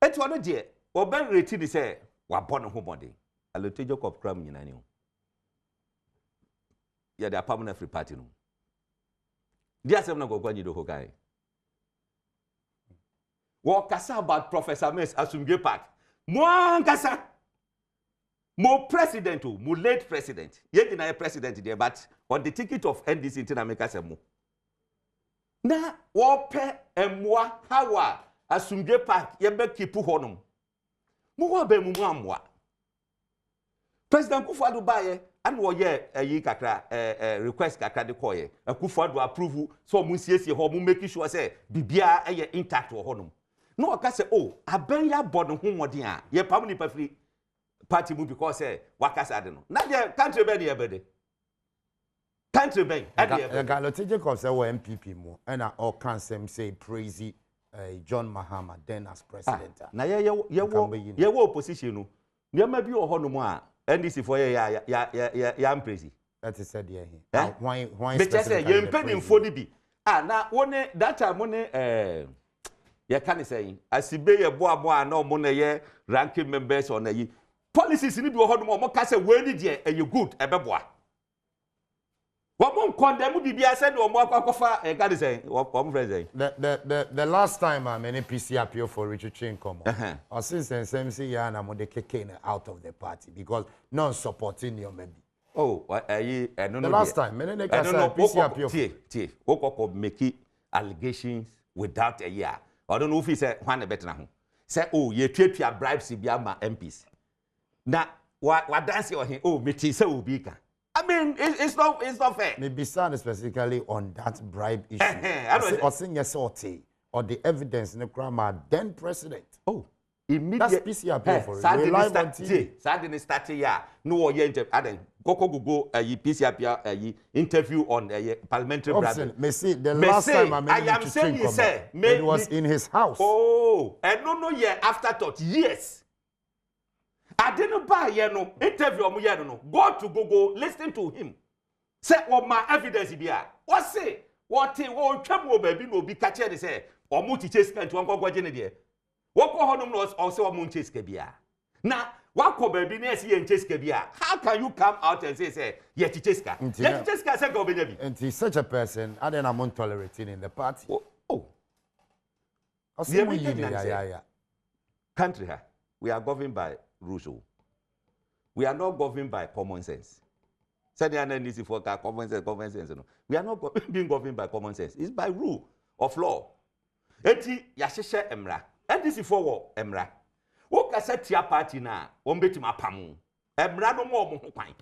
It's one day. Oben reti say wa born home body. Aloto Jacob Kram nyina ni. Ya the permanent free party no. Dia sem na go gwa nyido hokai. Wo kasa about Professor Mes Asumge Park. Mo kasa. Mo president o, mo late president. Ye deny president there but on the ticket of NDC in America say mo. Na wo pe emwa hawa Asumge Park ye be kipu honum. Mo be mu amwa. President Akufo-Addo baye and wo ye yi kakra request kakra de koye. Akufo-Addo approve so mo siesie ho mo make sure say bibia ye intact wo honum. No aka say oh aben ya bodo ho modin a ye pam ni pa free party mu because wakasa de no na the country be dey ebede country be Nnawotwe Jacob say MPP mu and all can say praise John Mahama then as president. Na ye opposition no niam bi o hono mu a NDC for ya praise that is said here why say ye mpanimfo ni bi na woni that time woni ye can say asibe ye boa na omo na ye ranking members on yi policies ni bi o hono mu o ka say we ni de e good ebeboa What condemn Bibia said or more Kofa can say the last time many PC appeal for Richard Chinkomo or since then same say Yana Mode Kekane out of the party because non supporting your maybe. Oh, I don't know. The last time many PC appeal Okoko make allegations without a year. I don't know if he said one better now. Say, oh, you treat your bribes Biama MPs. Now, what dance you him? Oh, me say Ubika. I mean, it's not fair. Maybe sound specifically on that bribe issue. Or sing yes or the evidence in the crime then president. Oh, immediate. That's PCRP for it. Live on TV. Saturday start here. No, you interview. Go. PCRP interview on parliamentary bribe. Me see the last time I am saying you say it was in his house. Oh, and no yeah afterthought. Yes. I didn't buy no interview no. Go to Google, listen to him. Say what my evidence be. What say? What trouble baby no be catch any say or multi chase can to uncle Jenny. What go home was also a moon chase kebia. Now, what co baby near see and chase kebia? How can you come out and say yet cheska? Yet cheska say go baby. And he's such a person, I don't am tolerating in the party. Oh. Country we are governed by rules. We are not governed by common sense. Said the NDC for common sense. No. We are not being governed by common sense. It's by rule of law. Eti yasheshe emra. NDC for emra. Wo ka set your party na ombeti mapamu. Emra no mo ho kwan.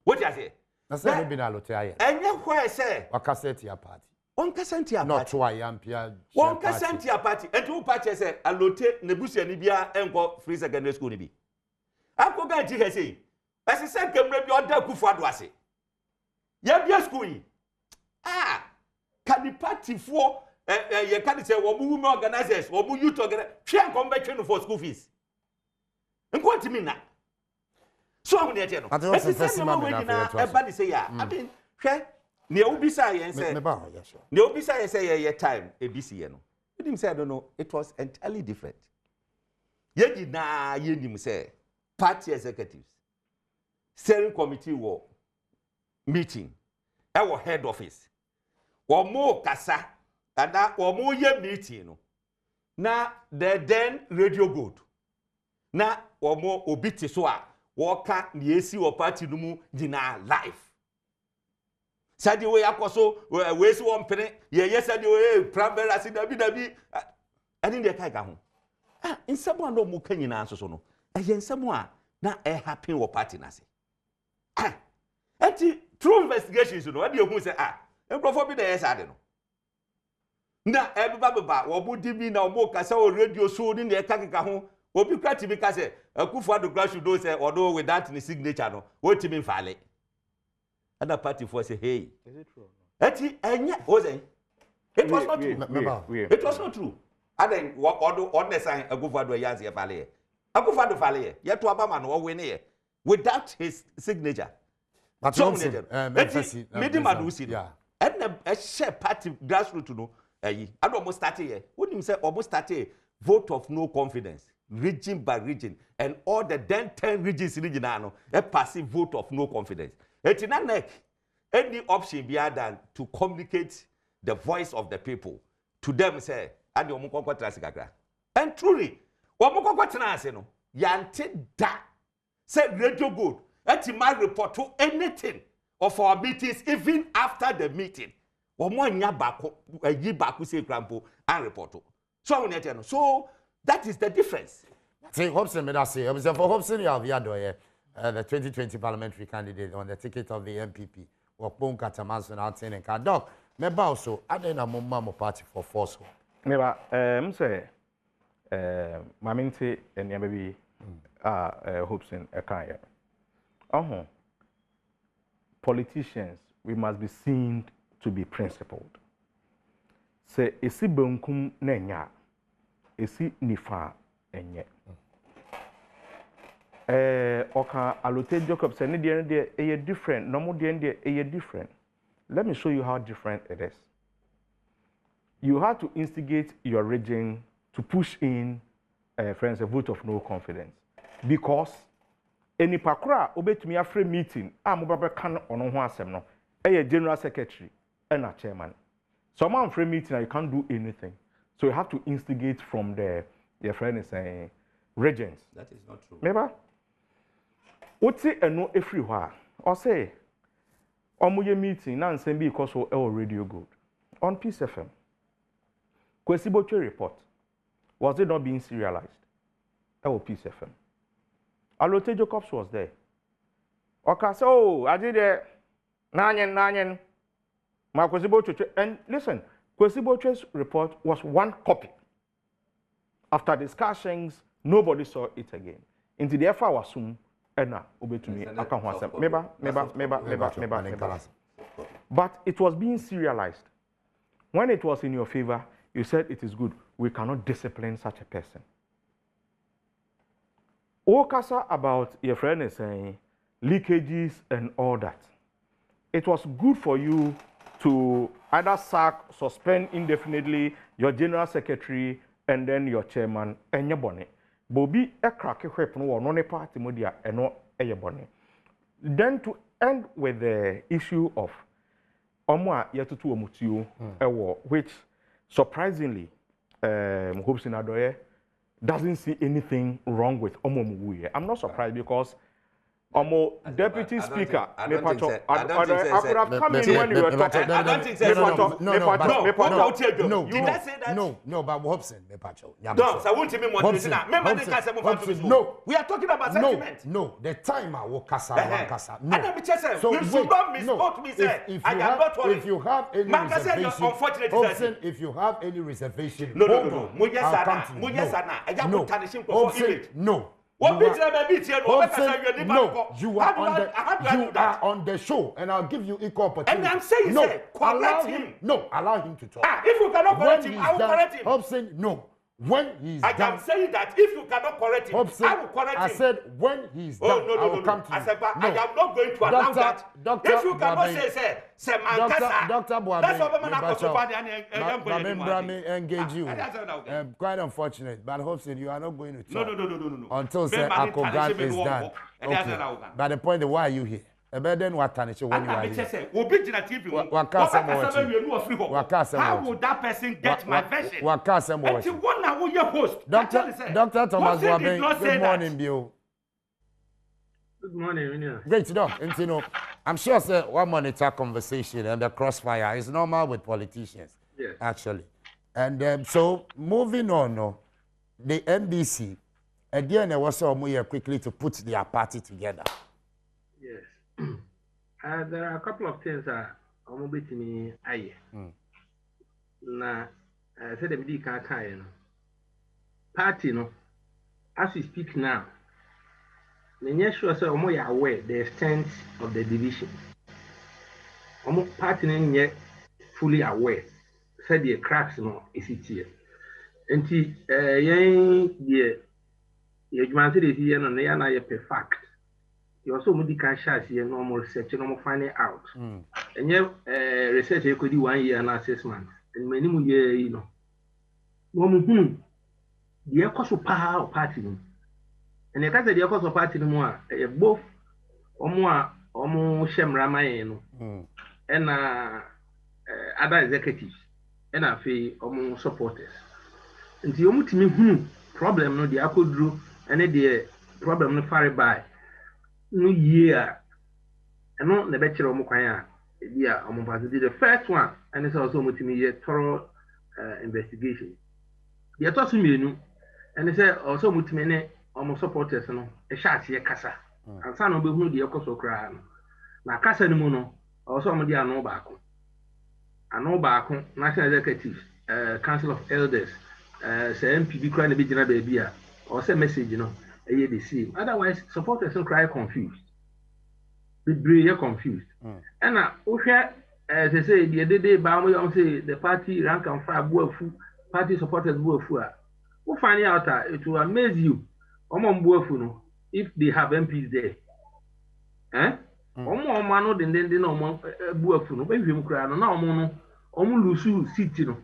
What you say? Na say be na Nnawotwe Yi. Enye who say? Waka set your party. One percent your not party. Not why yampia. 1% your party. And 2% say Nnawotwe nebusia ni bia enko free secondary school ni bi. Ako ga ji hese. Pese se kemre bi oda kufu ado ase. Ya bia school yi. Can the party for ye can say wo women organizers, wo youth organizers, twa come back for school fees. Nko ntimi na. So am na no. Pese se no we na eba ni say ya. I mean, hwe ne obisa yen say. Ne obisa yen say ye time ebisi ye no. Edim say I don't know, it was entirely different. Ye gina ye nim say party executives steering committee war meeting our head office omo kasa ada omo ye meeting no na the then radio gold na omo obiti so a woka na esi wo party no mu gina live sadi we akoso we si wo mpene ye sadi we primary dabi ani de kai ga ho nsemo no mu kanyina so no ensemo a na happen wo party na se enti true investigations no e dey hu say enkrofo bi na yes ade no na ebaba wo budi bi na omo kasa o radio so ni na e kakeka ho obi kwati bi ka say Akufo Addo crash do say odo without the signature no what timi fale other party for say hey is it true enti enya o say it was not true it was not true aden odo on sign Akufo Addo yazi e fale Akufo Addo fale ye to abama no win here without his signature. But so Medimadusi, and a share party grassroots no, I almost started here. Wouldn't him say almost started vote of no confidence, region by region, and all the then 10 regions regional, a passive vote of no confidence. It's not like any option be than to communicate the voice of the people to them. Say, and and truly, no, Yante da. Said radio good. Let him report to anything of our meetings, even after the meeting. Or more baku say grampo and report to. So that is the difference. Say Hobson, may I say, for Hobson, you have the 2020 parliamentary candidate on the ticket of the MPP. Or Ponka Tamason outside and Kadok. Maybe also, I didn't know Mamma party for force. Maybe, say, Maminti and maybe. hopes in Ekaya. Politicians, we must be seen to be principled. Say, esi benkum nenya, esi nifa enye. Oka alote Jacob say, "Ni different. Normal the different." Let me show you how different it is. You have to instigate your region to push in, friends, a vote of no confidence, because any pakra obetumi afre meeting amobaba kan ono ho asem no general secretary and a chairman. Some afre meeting you can't do anything, so you have to instigate from your friend is saying regions. That is not true. Remember, what's it and no everywhere or say omoye meeting now and be because of our radio good on Peace FM. Kwesibotwe report, was it not being serialized? Our Peace FM. Alote Jacobs was there. Okay, so I did it. Nanyen. My Kwesibotwe, and listen, Kwesibotwe's report was one copy. After discussions, nobody saw it again. Into the FA was soon, Edna, obey to me. I can't answer. Meba. But it was being serialized. When it was in your favor, you said it is good. We cannot discipline such a person. Okasa about your friend is saying leakages and all that. It was good for you to either sack, suspend indefinitely your general secretary and then your chairman and your bonnet. Bobby a crack no party media and no a bonnet. Then to end with the issue of Omwa Yatutu Omutiu, which surprisingly, Hopes in Adoye doesn't see anything wrong with Omo Muguye. I'm not surprised because Omo Deputy Speaker, I could have come in when you were talking. I don't think so. No, but Hobson, Mepacho. I won't tell me what no, we are talking about sentiment. No, the time I will Kasa. No. So you should not misquote me, sir. If you have any reservation, Hobson, if you have any reservation, no. You are on the show, and I'll give you equal opportunity. And I'm saying, no, correct him. No, allow him to talk. If you cannot correct him, I will correct him. Hobson, no. When he's done, I am saying that if you cannot correct him, Hobson, I will correct him. I said when he's done, I will come to you. I said, but I am not going to allow that. If you cannot say Dr. Boabe, that's what I'm engage you. Quite unfortunate, but Hobson, you are not going to talk. No. Until say Akogan is done. Okay. But the point is, why are you here? Better than what Tanish when you are here. How would that person get my version? Dr. Thomas Boabe, good morning, Bill. Good morning, Great to know. And you know, I'm sure sir, one monitor conversation and the crossfire is normal with politicians. Yes. Actually. And so moving on, the NBC, again, there was some way quickly to put their party together. Yes. There are a couple of things I'm bit me aye. Na said the big party no. As we speak now, the sure say omo ya aware the extent of the division. Omo party no yet fully aware. Said the cracks no is it here. Enti the man said here no na ya perfect. You also medical shots here normal research normal finding out. And research you could do 1 year and 6 months. And many more year, you know. The cost of power party. And the case of the cost of party more both Omo Shem Ramayeno and other executives and I feel Omo supporters. And the only problem no the apple drew and the problem no far by. No year, and not the better of Mukaya. Yeah, the first one, and it's also multi thorough investigation. The other me, and they said also multi almost supporters, a shot here, Casa, and son of who the Ocoso crown. Now, Casa no mono, also Modia no Baco. And no Baco, National Executive, Council of Elders, say MPB crying a bit in a baby, or say message, the same. Otherwise, supporters don't cry confused. Be confused. And now, as I say, the other day, say the party rank and file party supporters we'll find out that it will amaze you. If they have MPs there. Eh? Omo no den no omo buafu no behwem kra no na omo no omo lusu city no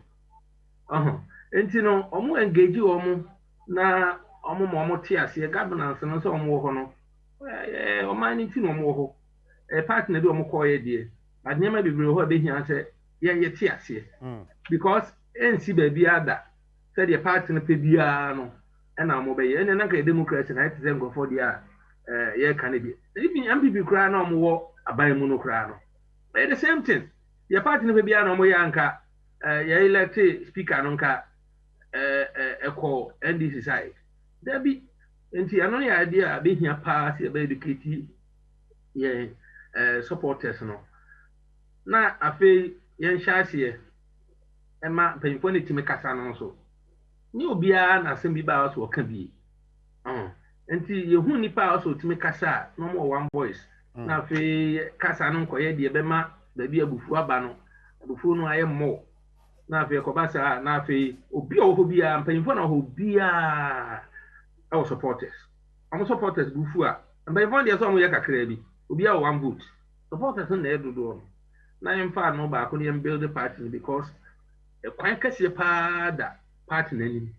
enti no omo engage omo na omo te ase governance no so omo ho no omo ni ti no omo ho partner bi omo call ye de adnyama bebre ho be hia se ye te ase because NC baby ada say the party no pe bia no na omo be ye na ka democracy na it go for dia yeah, can it be? Even MPP cry no more about monocrano. The same thing. Your party never be no more yanka, elected speaker nonka, call NDC side. There be, and see, another idea being here pass about educated, supporters no. Now, I feel young Shashi, and my painful to make a son also. You be an assembly bars or can be. Enti yehu nipa also timi kasa no more one voice na fe kasa no nkoye de bema ba bi abufu aba no abufu no aye mo na fe kobasa na fe obi oho bia mpanyimfo na oho bia our supporters bufu a mpanyimfo de so mo ye kakra bi obi a one vote supporters na edodo na yemfa no ba ko ne build the party because e kwan kase pa da party na ni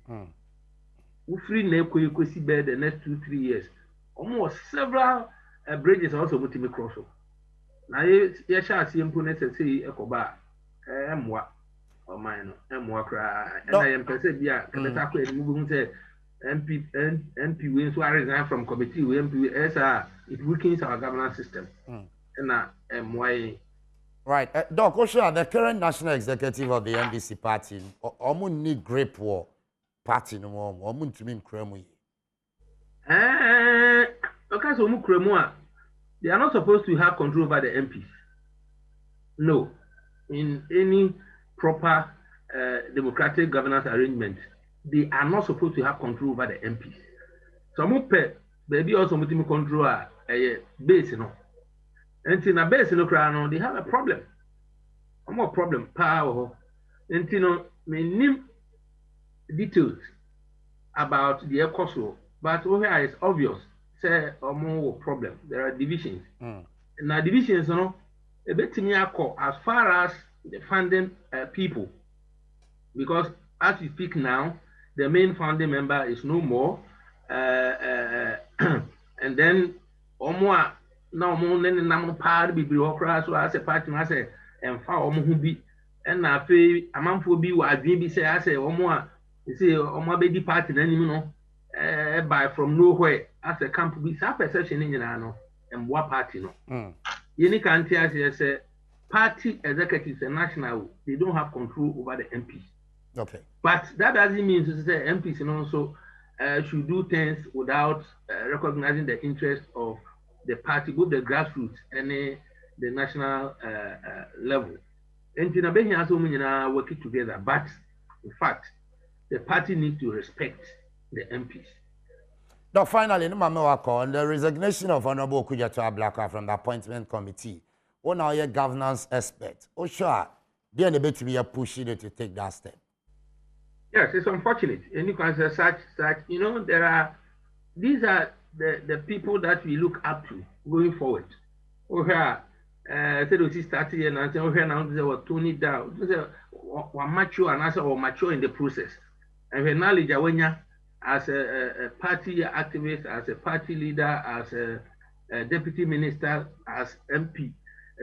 free na ekosi bed the next 2-3 years almost several bridges also put me cross na ye sha asempo na say ekoba emwa o man no emwa kra na ye mpese bia kabeta kwa ni mu say MP we so resign from committee we MP it weakens our governance system na emwa right Doc Osha, the current national executive of the NDC party omo need grip war party no more omuntumi nkremu yi okay so mukremu a they are not supposed to have control over the MPs. No, in any proper democratic governance arrangement they are not supposed to have control over the MPs. So mupe baby also mutimi control base no enti na base no kra no they have a problem more problem power enti no menim details about the ECOSO, but where it's obvious, say more problem. There are divisions. Now divisions, you know, a bit as far as the funding people, because as we speak now, the main founding member is no more, and then more now more than number part be bureaucrats so as a party as a and far who be and I feel a month will be what I say I say more. You see, Omabedi party, then you know, by from nowhere as a camp be some perception in no and what party no. You can't say party executives and national, they don't have control over the MPs. Okay. But that doesn't mean to say MPs and also should do things without recognizing the interest of the party, both the grassroots and the national level. And in a way, working together, but in fact, the party needs to respect the MPs. Now, finally, on the resignation of Honorable Kujato Ablaka from the appointment committee, one are your governance expert. Oh, sure, they are able to be pushing to take that step. Yes, it's unfortunate. And you can say such, you know, these are the people that we look up to going forward. Oh, here, said we started and I said, oh, here now they were toning it down. We're mature and also mature in the process. And when knowledge as a party activist, as a party leader, as a deputy minister, as MP,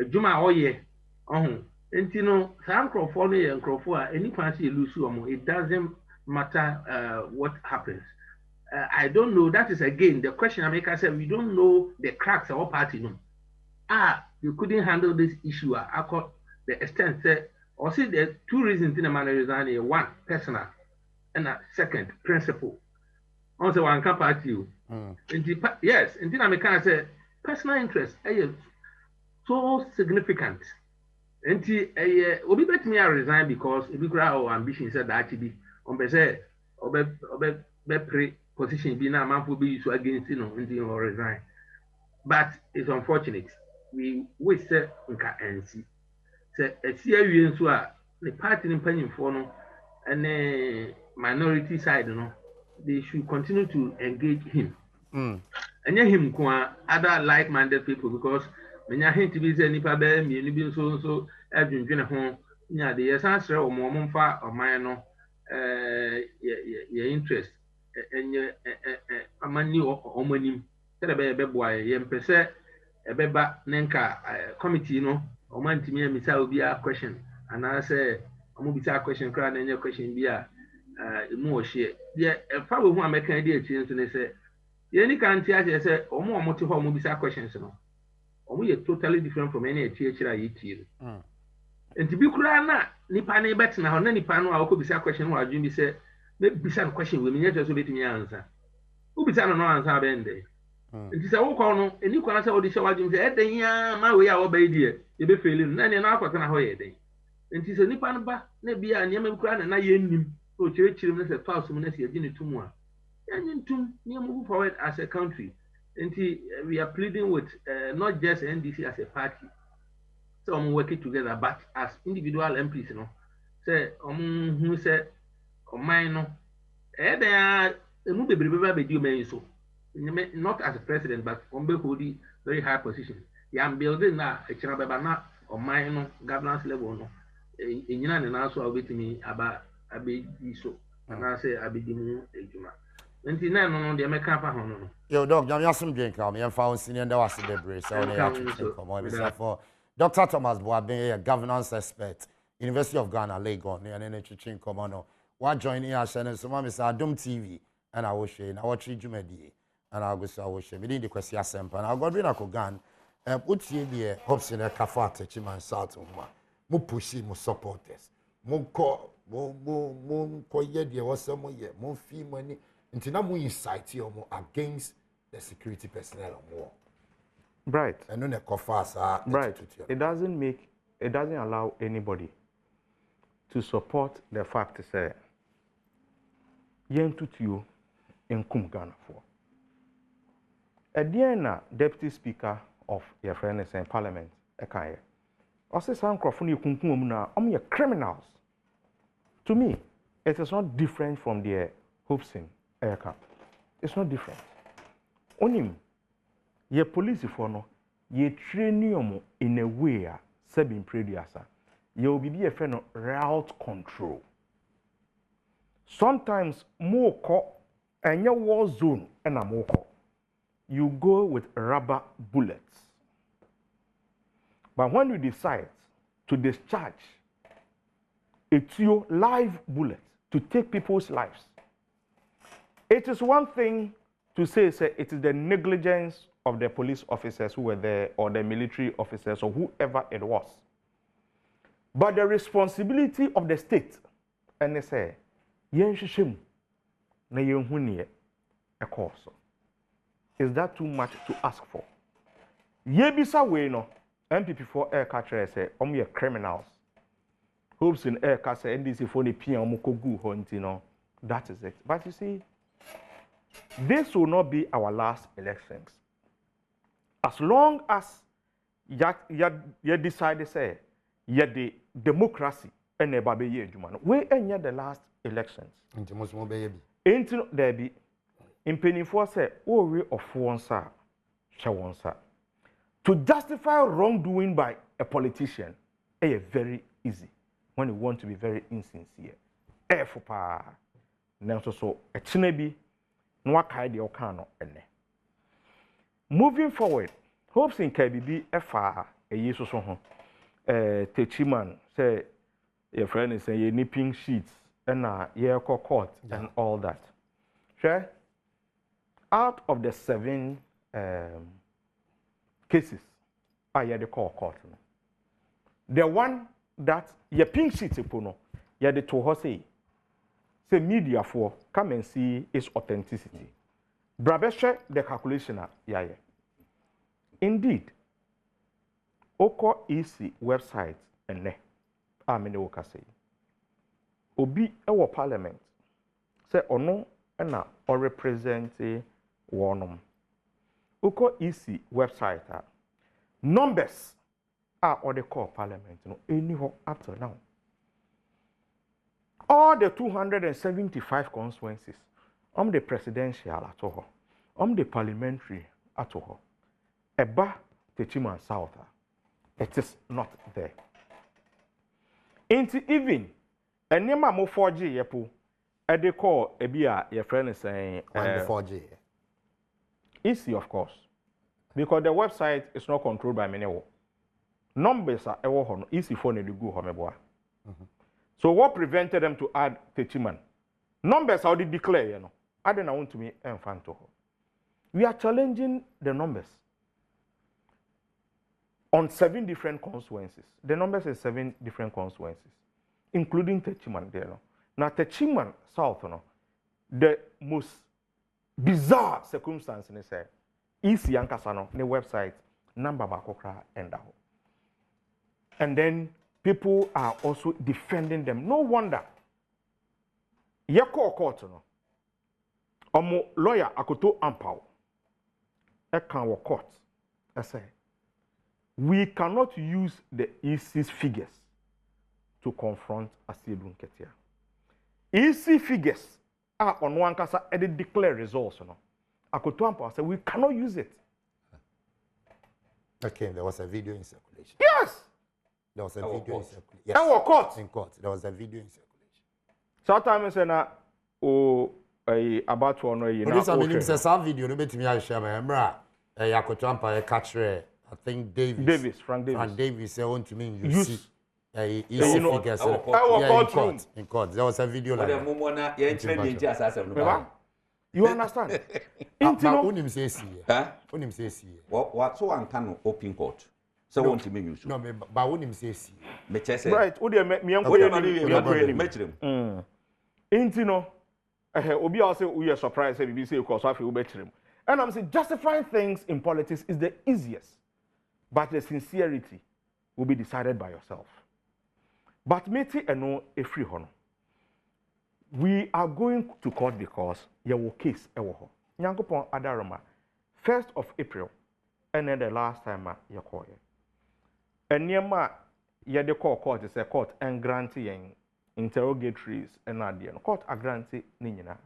Juma Oye, and you know, some Crawford and Crawford, any party lose, it doesn't matter what happens. I don't know. That is again the question I make. I said we don't know the cracks of our party. No, you couldn't handle this issue. I call the extent. Or see, there's two reasons in the manner is one personal. And second, principle. Also, one can party. Yes, and then I can say personal interest is so significant. And will be better me I resign because if you grow our ambition said that to be on be say or be pray position be now man will be used against until or resign. But it's unfortunate. We say nka NC. Say a CIU so the party in penny for no and the minority side they should continue to engage him. And him other like-minded people because when you hint to be any pabe me be so adwendwene ho nya de yesansre omomfa oman your interest enye amani omanim tell be boy ye mpese ebeba nenka committee omantimi amisa obi a question and I say omobisa question kra na enye question bi a emu o hye ye fa we hu ameka di ati nso ne say ye ni kan ti ase say omo te ho omobisa questions no omo ye totally different from any ati akira yiti enti bi kura na nipa na betena ho na nipa no a okobisa question wa adwun bi say me bisa no question we me nya so betimi answer ubisa no answer bende enti say wo kwa no eni kwa na say odi hye wadwun say eden ya ma we a wo ba idi e be fail na ne na akwata na ho ye den enti say nipa no ba na bia ne ma kura na ye nnim o chirechirim na say pass mu na say agi ne tumu a yantum ne move forward as a country enti we are pleading with not just NDC as a party so I'm working together but as individual MPs say who say mine no then emu bebrebe be di men so not as a president but be holding very high position I'm building na e kira beba na mine no governance level no enyina ne na so obetimi aba abedi so na say abedi mu ejuma enti na no de meka fa ho no yo dog jam yasum dwen ka me fa senior nda wase bebre so na ya chicken come on for Dr. Thomas Boaben, a governance expert, University of Ghana, Lagos, and then Chichin Komano. What joining us and so Mr. Adom TV, and I will share, Nnawotwe Yi, and I will say, I will share. We need the question sample. And I'll go to Kogan, put you the hopes in a café, Chiman South, mo pushy, mo supporters, mo ye, was some year, mo fee money, until now we incite you against the security personnel or more. Right. And then right. It doesn't allow anybody to support the fact that yen tutu in Ghana for. At the end, Deputy Speaker of your friends in Parliament, Ekaye, also some crofuni kunkumuna, criminals. To me, it is not different from the Hobson Eka. It's not different. Only ye police for no, ye train in a way, sabin prediasa. Ye will be a friend of route control. Sometimes more and your war zone and a more you go with rubber bullets. But when you decide to discharge it's your live bullet to take people's lives, it is one thing to say it is the negligence of the police officers who were there or the military officers or whoever it was. But the responsibility of the state, and they say, is that too much to ask for? Yebisa we no, MPP for air catcher say, we are criminals. Hopes in air catcher, NDC for the PM, that is it. But you see, this will not be our last elections. As long as you decide to say, the democracy and the baby year, we end the last elections. Into there be in penny for say, oh, we of one sir, to justify wrongdoing by a politician, very easy when you want to be very insincere. For pa, now so a chinebi, no kind of cano ene. Moving forward, hopes in KBB FR a year so home. Techiman say your friend is saying nipping sheets and year court and all that. Sure. Out of the 7 cases, I had the court. The one that your pink sheets you had the to say media for come and see its authenticity. Brabeshe the calculation Indeed, Oko EC website and ne amene woka say. Obi ewo parliament say ono ɛna ɔrepresent wɔnom. Uko EC website numbers are or the core parliament no any up to now. All the 275 constituencies, the presidential at all, the parliamentary at all. Eba Techiman South, it is not there. Into even a nema mo 4G yepo, they call ebia your friend is saying 4G. Easy, of course, because the website is not controlled by many. Numbers are easy for the go home. So what prevented them to add Techiman? Numbers are already declared, you know. I don't want to be enfant. We are challenging the numbers on 7 different constituencies. The numbers is 7 different constituencies, including Techiman there. Now Techiman South, you know, the most bizarre circumstance in say easy yankasano the website number bakokra enda ho. And then people are also defending them. No wonder. Yeko court no. Omo lawyer akoto ampaw. E kan wo court. I say we cannot use the EC's figures to confront Asiedun Ketia. EC figures are on one kasa edit declare results no. Akoto ampaw say we cannot use it. Okay, there was a video in circulation. Yes. There was a video in circulation. Yes. Our court. In court. There was a video in circulation. Sometimes say na about one way. Producer Minim says some video no betimi I share my embra. Akoto ampaw catch I think Frank Davis. Frank Davis say want to mean you see EC figures. In court. There was a video like that. You understand? But unim say see. Unim say see. What so an open court. So want to mean you. No, but unim say see. Right. Odi me enko Intino, obi also we are surprised say BBC because I feel better. And I'm saying justifying things in politics is the easiest, but the sincerity will be decided by yourself. But meti eno a free honor. We are going to court because your case ewo ho. Nyankopon adaroma 1st of April and then the last time you call it. And yema ye de court is a court and granting interrogatories and adian court a grantee ni nyina.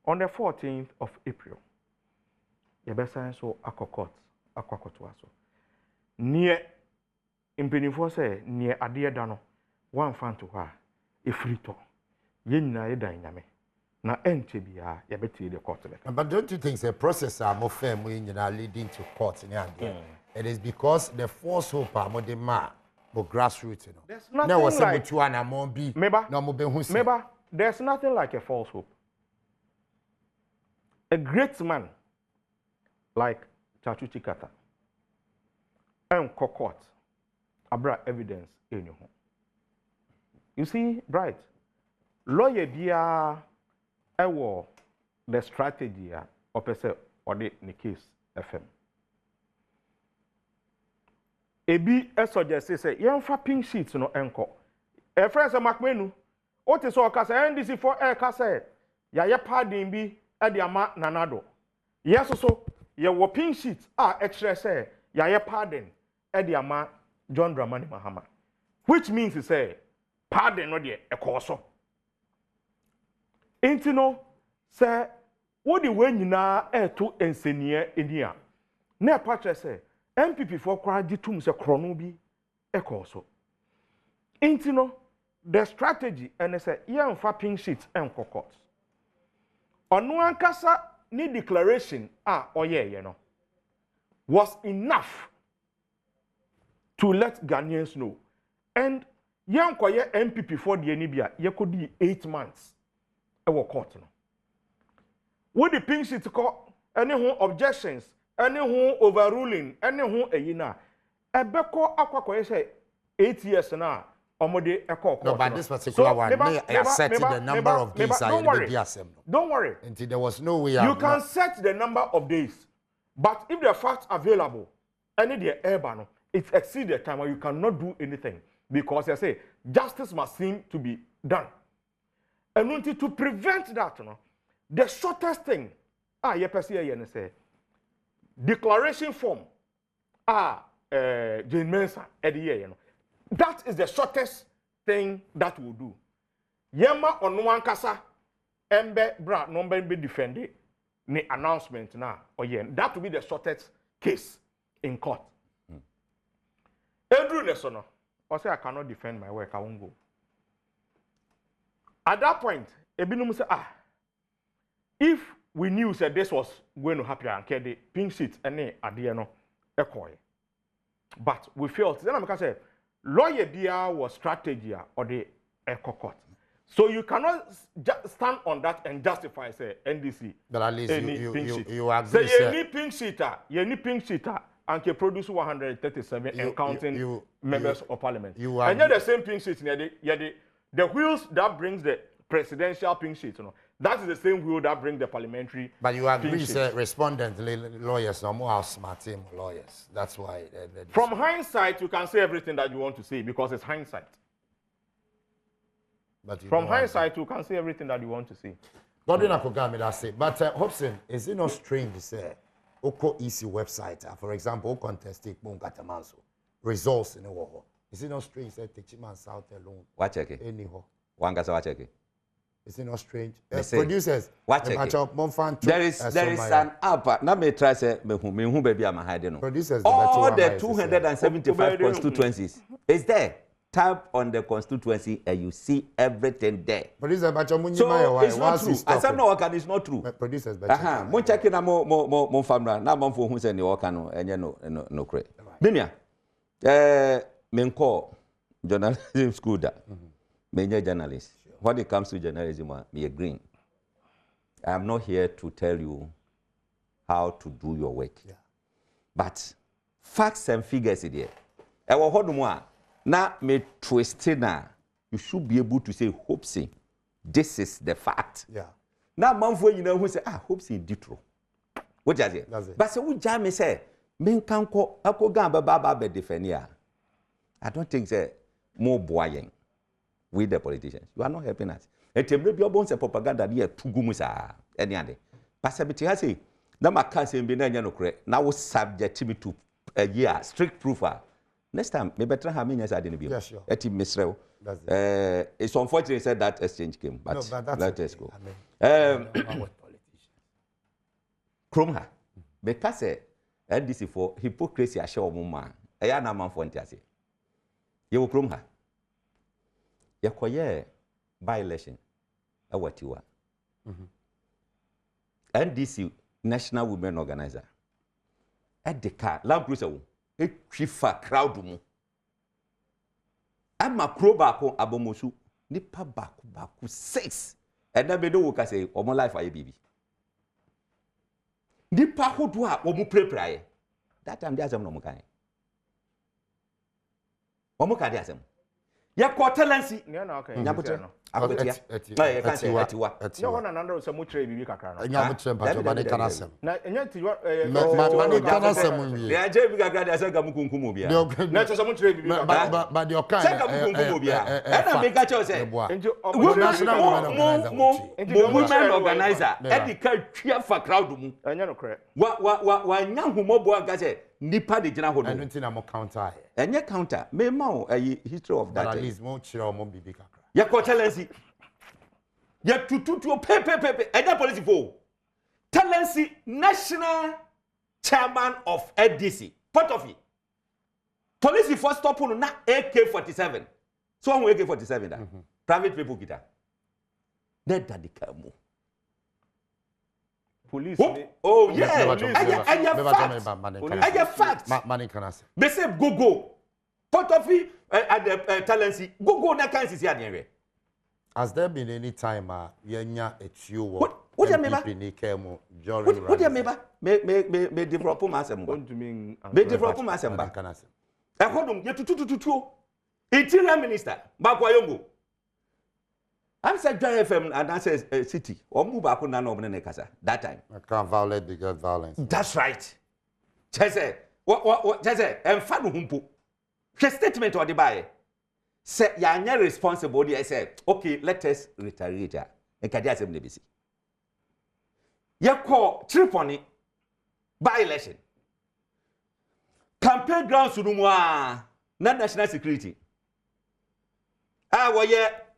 On the 14th of April, ye be sign so akokot akwakoto aso. Nie impinifo say nie ade da no wan fan to ha e free to. Yenina ye dan nyame. Na enche bia ye beti the court. But don't you think the process are more fair leading to court in the It is because the force hope are more the ma but grassroots, you know. There's nothing like there's nothing like a false hope. A great man like Chachuchi Kata and court abra evidence in your home. You see, right? Lawyer bia ewo the strategy opese or the case FM. Ebi suggest say yemfa pink sheets no enko. E friend say makmenu. O te so ka say NDC for e ka say ya ye pardon bi e de ama nanado. Yes so ye wo pink sheet extra say ya ye pardon e de ama John Dramani Mahama. Which means to say pardon no de e ko so. Intino say wo de we nyina e to ensenie enia. Na patre say MPP for kwadi tum se krono bi ekoso. Intino the strategy and say yemfa pink sheet enkokot. Onu ankasa ni declaration oye no was enough to let Ghanaians know. And yankoye MPP for the enibia yekodi 8 months ewo court no. Wo the pink sheet ko any objections any overruling, any eyina. Ebeko akwakoye say 8 years na omode eko. No, but this particular one, I set the number of days I Don't worry. Until there was no way you can set the number of days, but if the facts available, any the airban, it exceeds the time where you cannot do anything because I say justice must seem to be done. And to prevent that, the shortest thing, you say, declaration form, Jane Mensa, that is the shortest thing that we'll do. Yema on one kasa, embe bra number be defended, ni announcement na, that will be the shortest case in court. Andrew Nesono, I say I cannot defend my work, I won't go. At that point, Ebinum say, if we knew that this was going to happen, and the pink sheet and at the end, but we felt then I say, lawyer dia was strategy or the echo court. So you cannot stand on that and justify say NDC. But at least you agree. Say you need pink sheeter, and can produce 137 and counting members of parliament. And yet the same pink sheet, the wheels that brings the presidential pink sheet, that is the same wheel that brings the parliamentary. But you agree, say respondent lawyers are more smart lawyers. That's why. From hindsight, you can say everything that you want to say because it's hindsight. But from hindsight, you can say everything that you want to say. Godwin Akogame, that's it. But Hobson, is it not strange to say, Oko EC website, for example, contest Katamanso, results in the war? Is it not strange that Techiman South alone? Watch it. Anyhow. One guy's watch it. Is it not strange? Producers, watch it. There is an app. Now me try say me who baby am hiding. Producers, all the 275 constituencies is there. Tap on the constituency and you see everything there. Producer, so it's not true. I said no, it's not true. Producers, mo check na mo famra na mo who say no no no correct. Binia, me call journalism school da. Me journalist. When it comes to journalism, me green. I am not here to tell you how to do your work. Yeah. But facts and figures in there. I will hold more. Now, me twisted now. You should be able to say, Hopsy, this is the fact. Yeah. Now, Manfo, you know, who say, Hopsy, ditro. What does it? That's it. But so, what Jamie say, men can't call Uncle Gamba Baba defender. I don't think say more boying with the politicians. You are not helping us. And to maybe your bones and propaganda here to Gumusa, any other. But Sabiti has say, now my cousin be no correct. Now, subject me to a year, strict proof. Next time, maybe better have me as I didn't be. Yeah, sure. It's unfortunate that that exchange came, but, no, but let us go. I mean, Kromha, because NDC for hypocrisy, I show woman. I am a man for Antiasi. You will Kromha. You acquire by election. What you are. NDC, National Women Organizer. At the car, Lamp Cruiser. A chifa crowd mu. Ama pro bako abomosu nipa baku 6. And then bedo woka say omo life aye bibi. Nipa hodo a omo prepare. That time dey asem no mo kan. Omo ka dey asem. Ya quarterlancy. Ne na okay. Nyabotre. Akotia. Na ye kan say atiwa. No one another say mo tire bibi kakra no. Nyabotre mpacho ba ne kana asem. Na enya tiwa ma ne kana asem wi. Le aje bi kakra dey asem ga mukunkum obi a. Na cho say mo tire bibi kakra. Ba de okan. Say ga mukunkum obi a. E na me ka cho say. Women organizer. E di ka twa fa crowd mu. Enya no correct. Wa nya humobo anga say nipa de gina hodo. Enu ntina mo counter. Enye counter. Me ma o history of that. At least mo chira mo bibi kakra. Ya quarterlancy. Ya tututu pepe. Enye policy fo. Talency national chairman of NDC. Part of it. Policy for stop on na AK-47. So on AK-47 da. Private people kita. That the kamu. Police. Oh yeah. I get facts. Money can say. They say go. Part of it at the Talency. Go na kan sisi adien. Has there been any time yenya etuo what do you mean? What do you mean? Me develop myself. Me develop myself. I hold on. You tutu. Interior Minister Bakwayongo. I'm said Dry FM and I says city. Or move back on an kasa that time. I can't violate because violence. That's right. Chese. What Chese? And Fanu Humpu. Her statement or the buyer. Say you are not responsible. I said, okay, let us retaliate. And Kadia Assembly. ye call Triponi by election. Campaign grounds no more, not national security. Our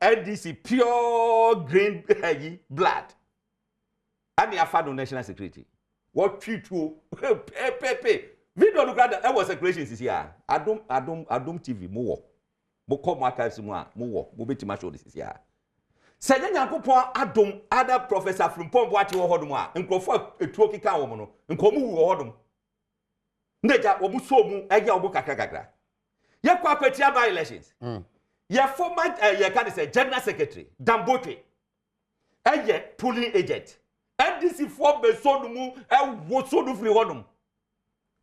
NDC pure green blood. And the affair national security. What treat you? Video look at that was a creation this year. Adom TV more. Boko archives more. Mo beti ma show this year. Say nyankopon Adom other professor from Pombo ati wo hodom a nkofo etuo kika wo mo no nkomu wo hodom. Ndeja wo mu so mu eya wo kakra. Ye kwa kwatia by elections. Ye former ye can say general secretary Nnawotwe Yi polling agent. NDC for be so no mu e wo so do free hodom.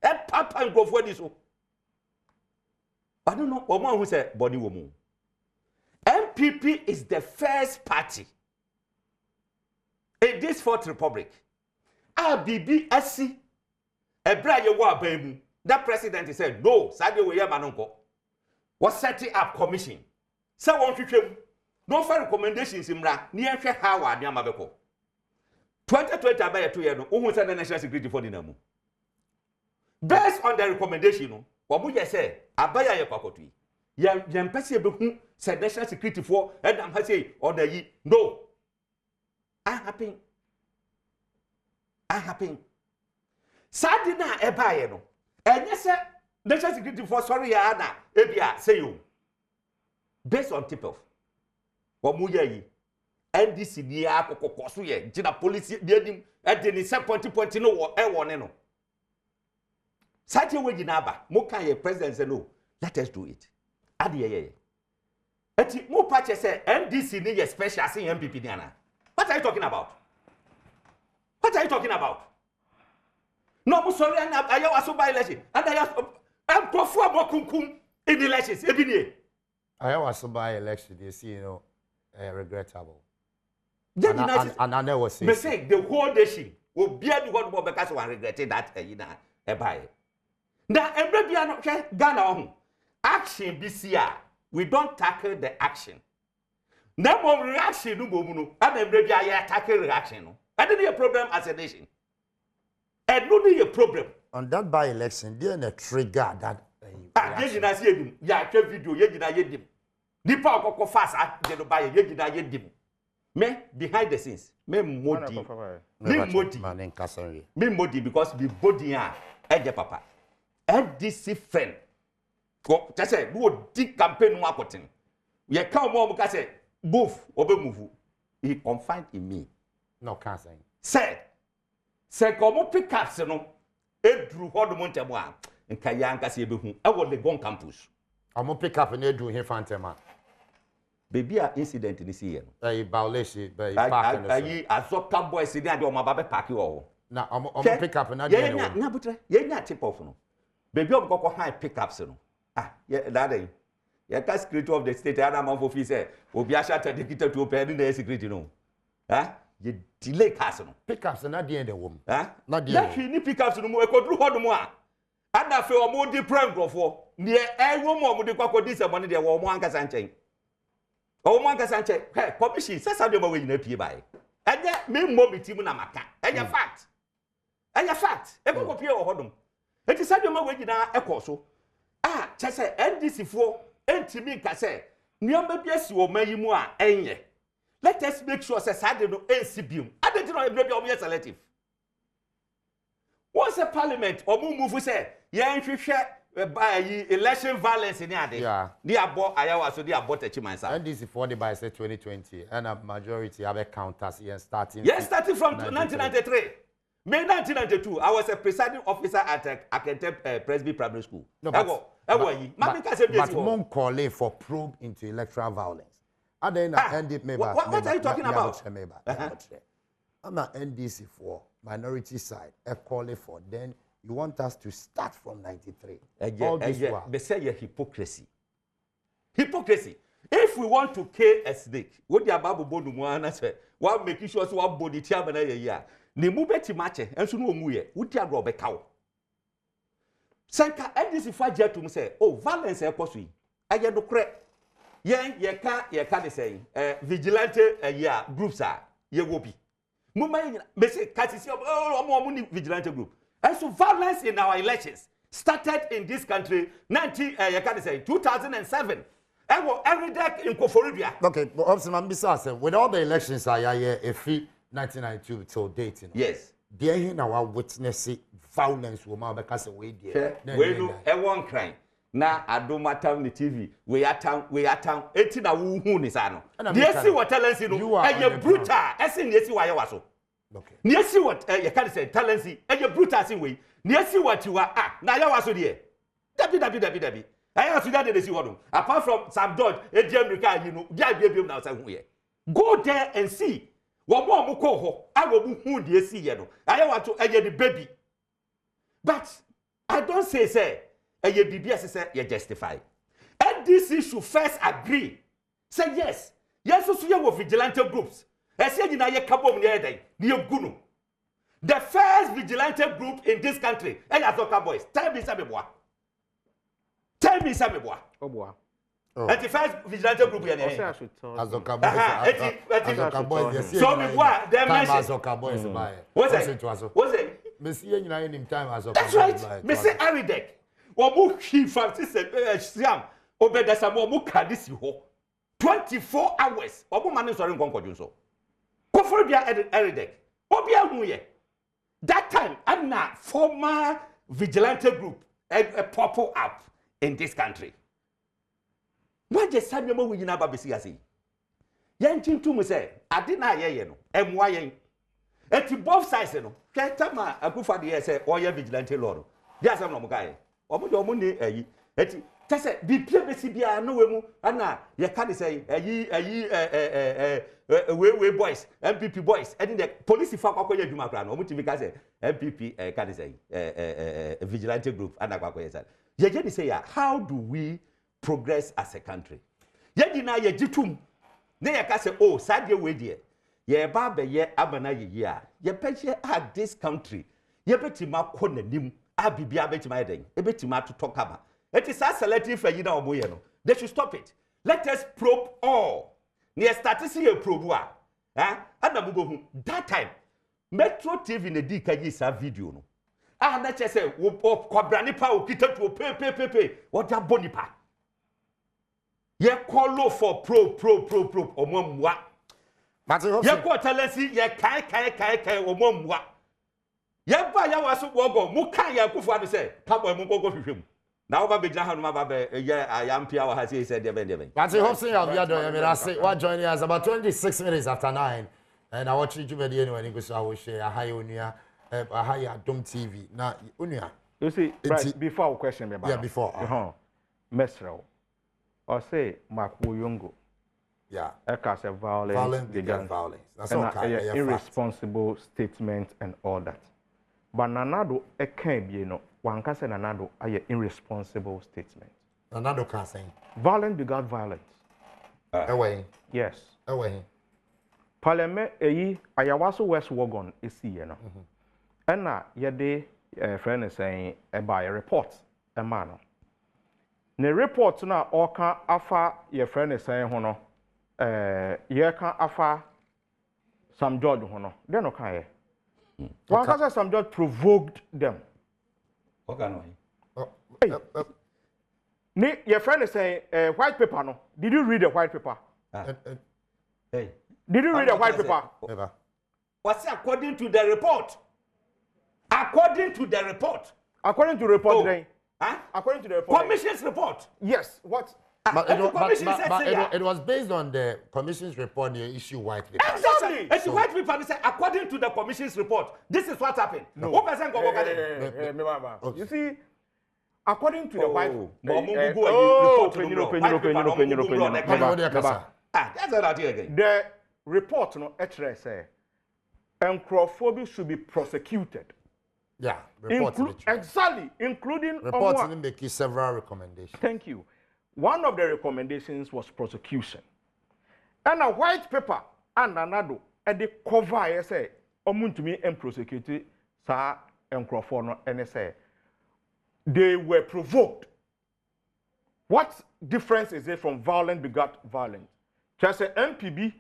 E papa nkofo di so. I don't know woman who say body woman. MPP is the first party in this Fourth Republic. BBSC Ebra ye wa bemu. That president said no, Sadio we manonko. Was setting up commission. So won twetwem. No for recommendations imra. Ni ehwe how ade amabeko. 2020 abaya 2 year no. Who said the national security for dinamu. Based on the recommendation no, obu je say abaya ye kwakotu. Ye mpese behu said national security for and am say order yi no. I happen. Sadi na ebaye no. Enye se national security for sorry ya na ebia say you. Based on tip of omu ye yi NDC ni akokoko so ye gina police di anim e de ni 7.0 no wo e wo ne no. Sadi we gina aba mo kan ye president say no. Let us do it. Adi eti mo patche say NDC ni ye special say MPP ni ana. What are you talking about? No mo sorry and ayo aso by election. And ayo profo abokunkum in the elections ebi ni. Ayo aso by election you see regrettable. And I never say. Me say the whole nation will be the one more because one regretted that you know e buy. Na emre bia no hwe Ghana ho. Action BCR, we don't tackle the action. No more reaction, no more. And then maybe I tackle reaction. I didn't have a problem as a nation. And no need a problem. On that by election, there is a trigger that. You na see him. Yeah, video. You na hear him. Nipa okoko fast. You na buy. You na hear him. Me behind the scenes. Me modi because we body ah. Eje papa. NDC friend. Just say, no deep campaign no akotin. Ye come more because say, move, move. He confined in me. No, can't say. Say, come pick up, no. Drew hold monte moi. And Kayanka say, I want the Gon campus. I'm gonna pick up and Drew here, Fantema. Baby, a incident in this year. A violation, I saw cowboys sitting at my baby park you all. Now, I'm gonna pick up and I you're not tip off. Baby, I'm going to high pickups. Yeah, that day. Yeah, that's secretary of the state. I'm on for say, Obiasha dedicated to open the security. No, you delay castle. Pickups are not the end of the woman. Not the end. You pickups no more. Could do what more. And I feel more depressed for near every woman with the cocoa this money. There were one Cassanche. Oh, one Cassanche. Hey, commission says I'm the way you know by. And yet, me more be Timunamaka. And your fact. Every copy of Hodom. It is such a way in our echo so. Just say NDC for NTB can say, Niamba Bias will make you more. Let us make sure that I don't know NCB. I don't know if you're selective. What's a parliament or move we say, yeah, if you share by election violence in the yeah. They are bought, I was so they are bought a chimasa. NDC for the by say 2020, and a majority have a counters here starting. Yes, starting from 1993. May 1992, I was a presiding officer at Akente Presby Primary School. No, but Mom calling for probe into electoral violence. And then what are you talking about? I'm not NDC for minority side. A calling for then you want us to start from 93. They say you're hypocrisy. If we want to kill a snake, what the Ababu Bodu Moana say, what making sure so one body chairman a year. Ni mubeti mache enso no omuye wuti agro be kawo senka NDC fa je to say oh violence e koso yi aye do kre ye ka de say vigilante groups are ye go bi Mumma, Messi, Cassis, oh, vigilante group. And so violence in our elections started in this country 2007. Every day in Koforibia. Okay, but obviously, with all the elections, a fee 1992 till date. Yes. There is now witnessing violence woman because we do one crime. Na Adom TV, we are town, 18 na who is ano. Yes, what talents you know, and you're brutal, as in yes, why you are so. Okay. Yes, what you can say, talents, and you're brutal in way. Yes, what you are, now you are so dear. W. I asked you that they see one. Apart from some George, a Jamaica, you know, baby now, go there and see. One more Moko, I will who dear see you. I want to the baby. But I don't say, and your BBS say you justify. NDC should first agree. Say yes. Yes, so you have vigilante groups. I said you know you come near day. Gunu. The first vigilante group in this country. And Azoka boys. Tell me something. Oh boy. And the first vigilante group here. Azoka boys. So me what? Them Azoka boys. What's it? Messi, you know, in time Azoka. That's right. Me say Aridek. Omu he Francis Siam obeda samo mu kadisi ho 24 hours omu mane sori nkonko junso koforo bia Eridek obi ahu ye that time na former vigilante group a pop up in this country what just sabi mo wina ba besi ase yen tintu mu say ade na ye no emwa yen eti both sides no ketama akufa de say oya vigilante lord dia sam no mo kai omo ni ayi eti tese bi plebesi bia no we mu ana ye ka de say we boys MPP boys and the police fa kwakoya dwuma kra no omo timi ka say MPP ka de say vigilante group ana kwakoya say ye je say how do we progress as a country ye di na ye gitum na ye ka say oh sadie we die ye ba be ye abana ye a ye peche at this country ye betima ko nanim abibia betima eden e betima to talk about it is a selective for you now no they should stop it. Let us probe all near starting see a probe that time Metro TV in the DKG video no na say wo kwabrani pa o kita to pay what that bonipa ye call for probe omamwa but ye ko talensi ye kai omamwa ye ba ya waso wogo mu kan ya kufu ado say pabo mu gogo hwehwem na oba begina hanu ma ba ye ayampia wa ha say said dem but hopefully you have you me I say what joining us about 26 minutes after 9 and I watch you video anyway go so I will share high onua high Adom TV na onua you see right before our question me ba yeah before mesrel or say Makwo Yongo yeah eka say violence that's all irresponsible statement and all that but Nanado eka bie no wanka say Nanado aye irresponsible statement Nanado can say violence begat violence away yes away parliament eyi ayawaso west wagon esi ye no na ye de friend saying by a report e ma no ne report na oka afa ye friend saying ho no ye ka afa Sam George ho no de no ka ye one ka say Sam George provoked them okay no ni your friend is saying white paper no did you read the white paper hey did you read the white paper never what's according to the report according to the report according to the report according to the report commission's report yes what but it was based on the commission's report the issue white paper exactly it's white paper they say according to the commission's report this is what happened no. What person go okay. You see according to the white that's what I do again the report no actually say Nkrofo should be prosecuted. Yeah, report exactly, including report make several recommendations. Thank you. One of the recommendations was prosecution. And a white paper and another at the cover I say omuntumi and prosecute sa Nkrofo no and say they were provoked. What difference is it from violent begat violent? Just say MPB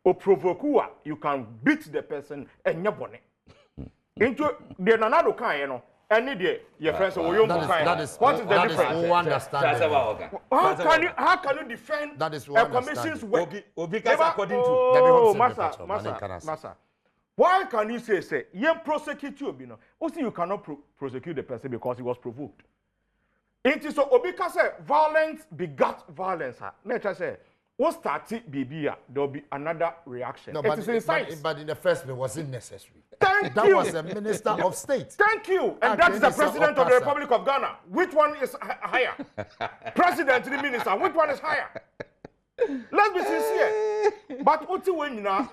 or provoke, you can beat the person and your bonnet. Into the Nanado kind, you know. Any day, your friends are your that is what is the difference? How can you defend that is a commission's work? According to Massa. Why can you say you prosecute you? Also, you cannot prosecute the person because he was provoked. It is so Obika say violence begat violence. Nature say what started BB, there will be another reaction. No, it is in science. But in the first place, it wasn't necessary. That was a minister of state. Thank you. And that's the president of the Republic of Ghana. Which one is higher? President, the minister, which one is higher? Let's be sincere. But what you when you know,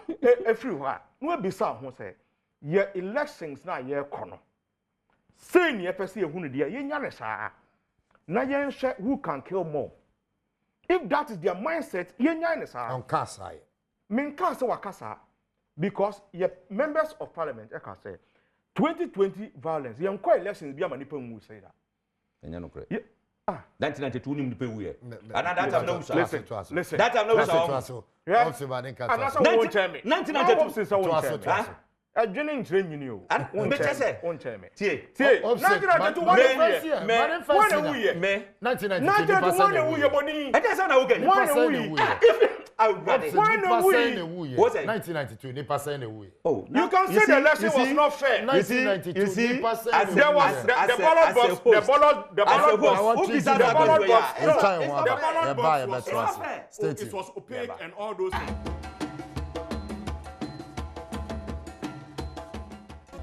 everywhere, no be some who say, your elections now, your corner. Saying your person who need your now who can kill more. If that is their mindset, on Kasai. Min Kasa Wakasa, because your members of parliament, I can say 2020 violence, young elections be a manipulation will say that. And you know, 1992 nim the we and that I'm no listen. That I'm no Yeah. And that's what won't tell me. 1992 a drinking train you. Won't tell me. See. 1992 one year. 1992 and that's how okay. Oh, you can say the election was not fair. 1992 there was the ballot box it was opaque and all those things.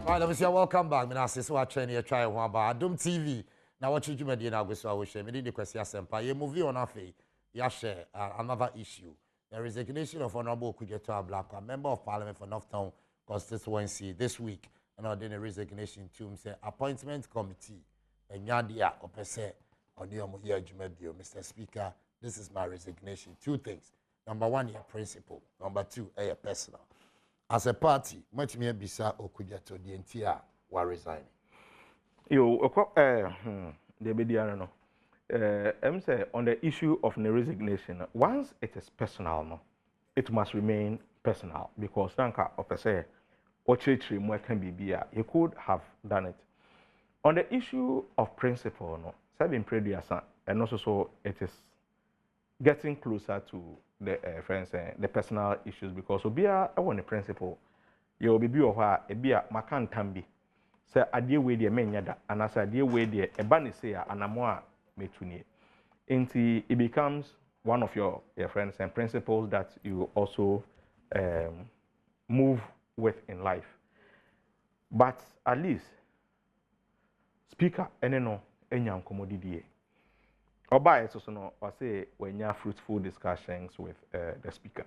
All right, let me say welcome back. I say so I train here try one about Adom TV. Now what you do now go so I will share. Me the question sempa. You movie on afi. You share another issue. The resignation of Honorable Kujeto Ablakwa, member of Parliament for Northtown constituency this week. And I did a resignation to him say appointment committee. And yadia opese odiomo year jumedio. Mr. Speaker, this is my resignation. Two things. Number one, your principle. Number two, your personal. As a party, much me bisa Okujato the entire were resigning. I'm saying on the issue of the resignation, once it is personal, no, it must remain personal because Sanka opese ochretri mo can be here. He could have done it. On the issue of principle, no, serving previous and also so it is getting closer to the friends the personal issues because obia I want a principle you will be or a beer macan tambi say a dear way the men yada and as a dear way the a bunny say and a more metuni into it becomes one of your friends and principles that you also move with in life. But at least speaker no enyam komodidie oba eso so no I say when you have fruitful discussions with the speaker.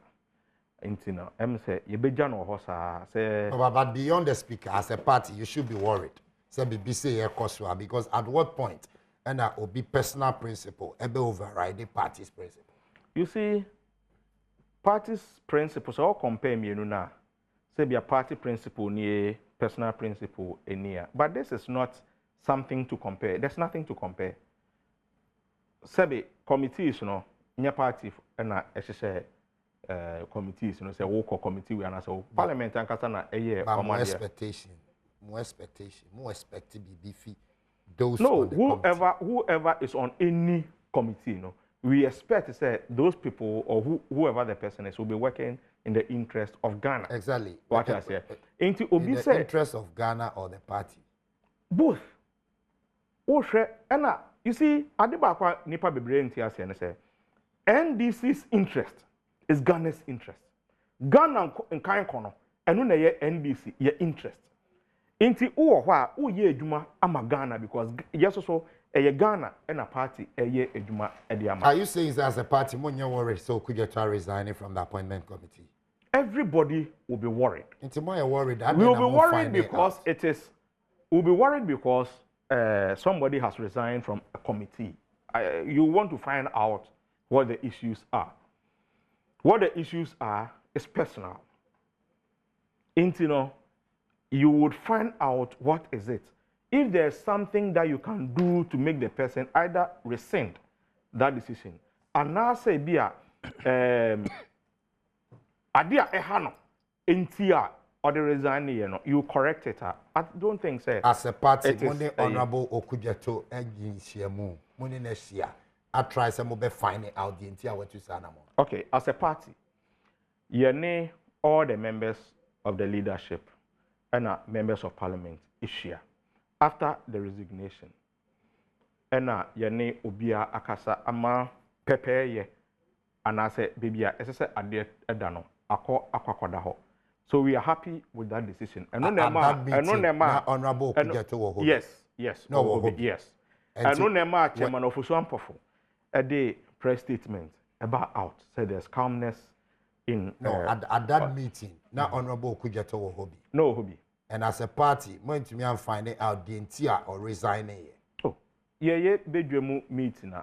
Intina, say you beja no hosa say. But beyond the speaker, as a party, you should be worried. Say BBC Kosua because at what point and that will be personal principle, ebe override the party's principle. You see, party's principles all compare me na. Say be a party principle near personal principle near. But this is not something to compare. There's nothing to compare. Say committees, you know, nya party and committees, you know, say walk committee we and so parliament and katana a year or more expectation, more expected be those. No, whoever is on any committee, you know, we expect to say those people or whoever the person is will be working in the interest of Ghana. Exactly. What I say. In the interest of Ghana or the party. Both. Oh, and you see, Adibakwa Nipa Bebre and say NDC's interest is Ghana's interest. Ghana and Kayan Kono, and when they NDC, your interest. Inti uwa uye ejuma ama Ghana because yes also a Ghana and a party a ye ejuma ediama. Are you saying that as a party, when you're worried, so could you try resigning from the appointment committee? Everybody will be worried. Inti more you're worried. We will be worried because it is. We'll be worried because somebody has resigned from a committee. You want to find out what the issues are. What the issues are is personal. Intino, you would find out what is it. If there's something that you can do to make the person either rescind that decision, and now say, Adia ehano entia or the resign you correct it. I don't think so. As a party, Money Honorable Okujeto engine Shiamu, Money next year. I try some be finding out the entire what you say. Okay, as a party, you all the members of the leadership and members of parliament issue after the resignation. And you Ubia Akasa Ama Pepe ye and I say Bibia SSA Ade Edano Akwakwadaho. So we are happy with that decision. And Honorable Okujeto. Yes. No, yes. And no nema chairman of Usuampofo. A day press statement about out said there's calmness in at that meeting. Now Honorable Okujeto hobby. No hobby. And as a party, when to me I'm finding out the entire or resigning. Oh, yeah, bedroom meeting.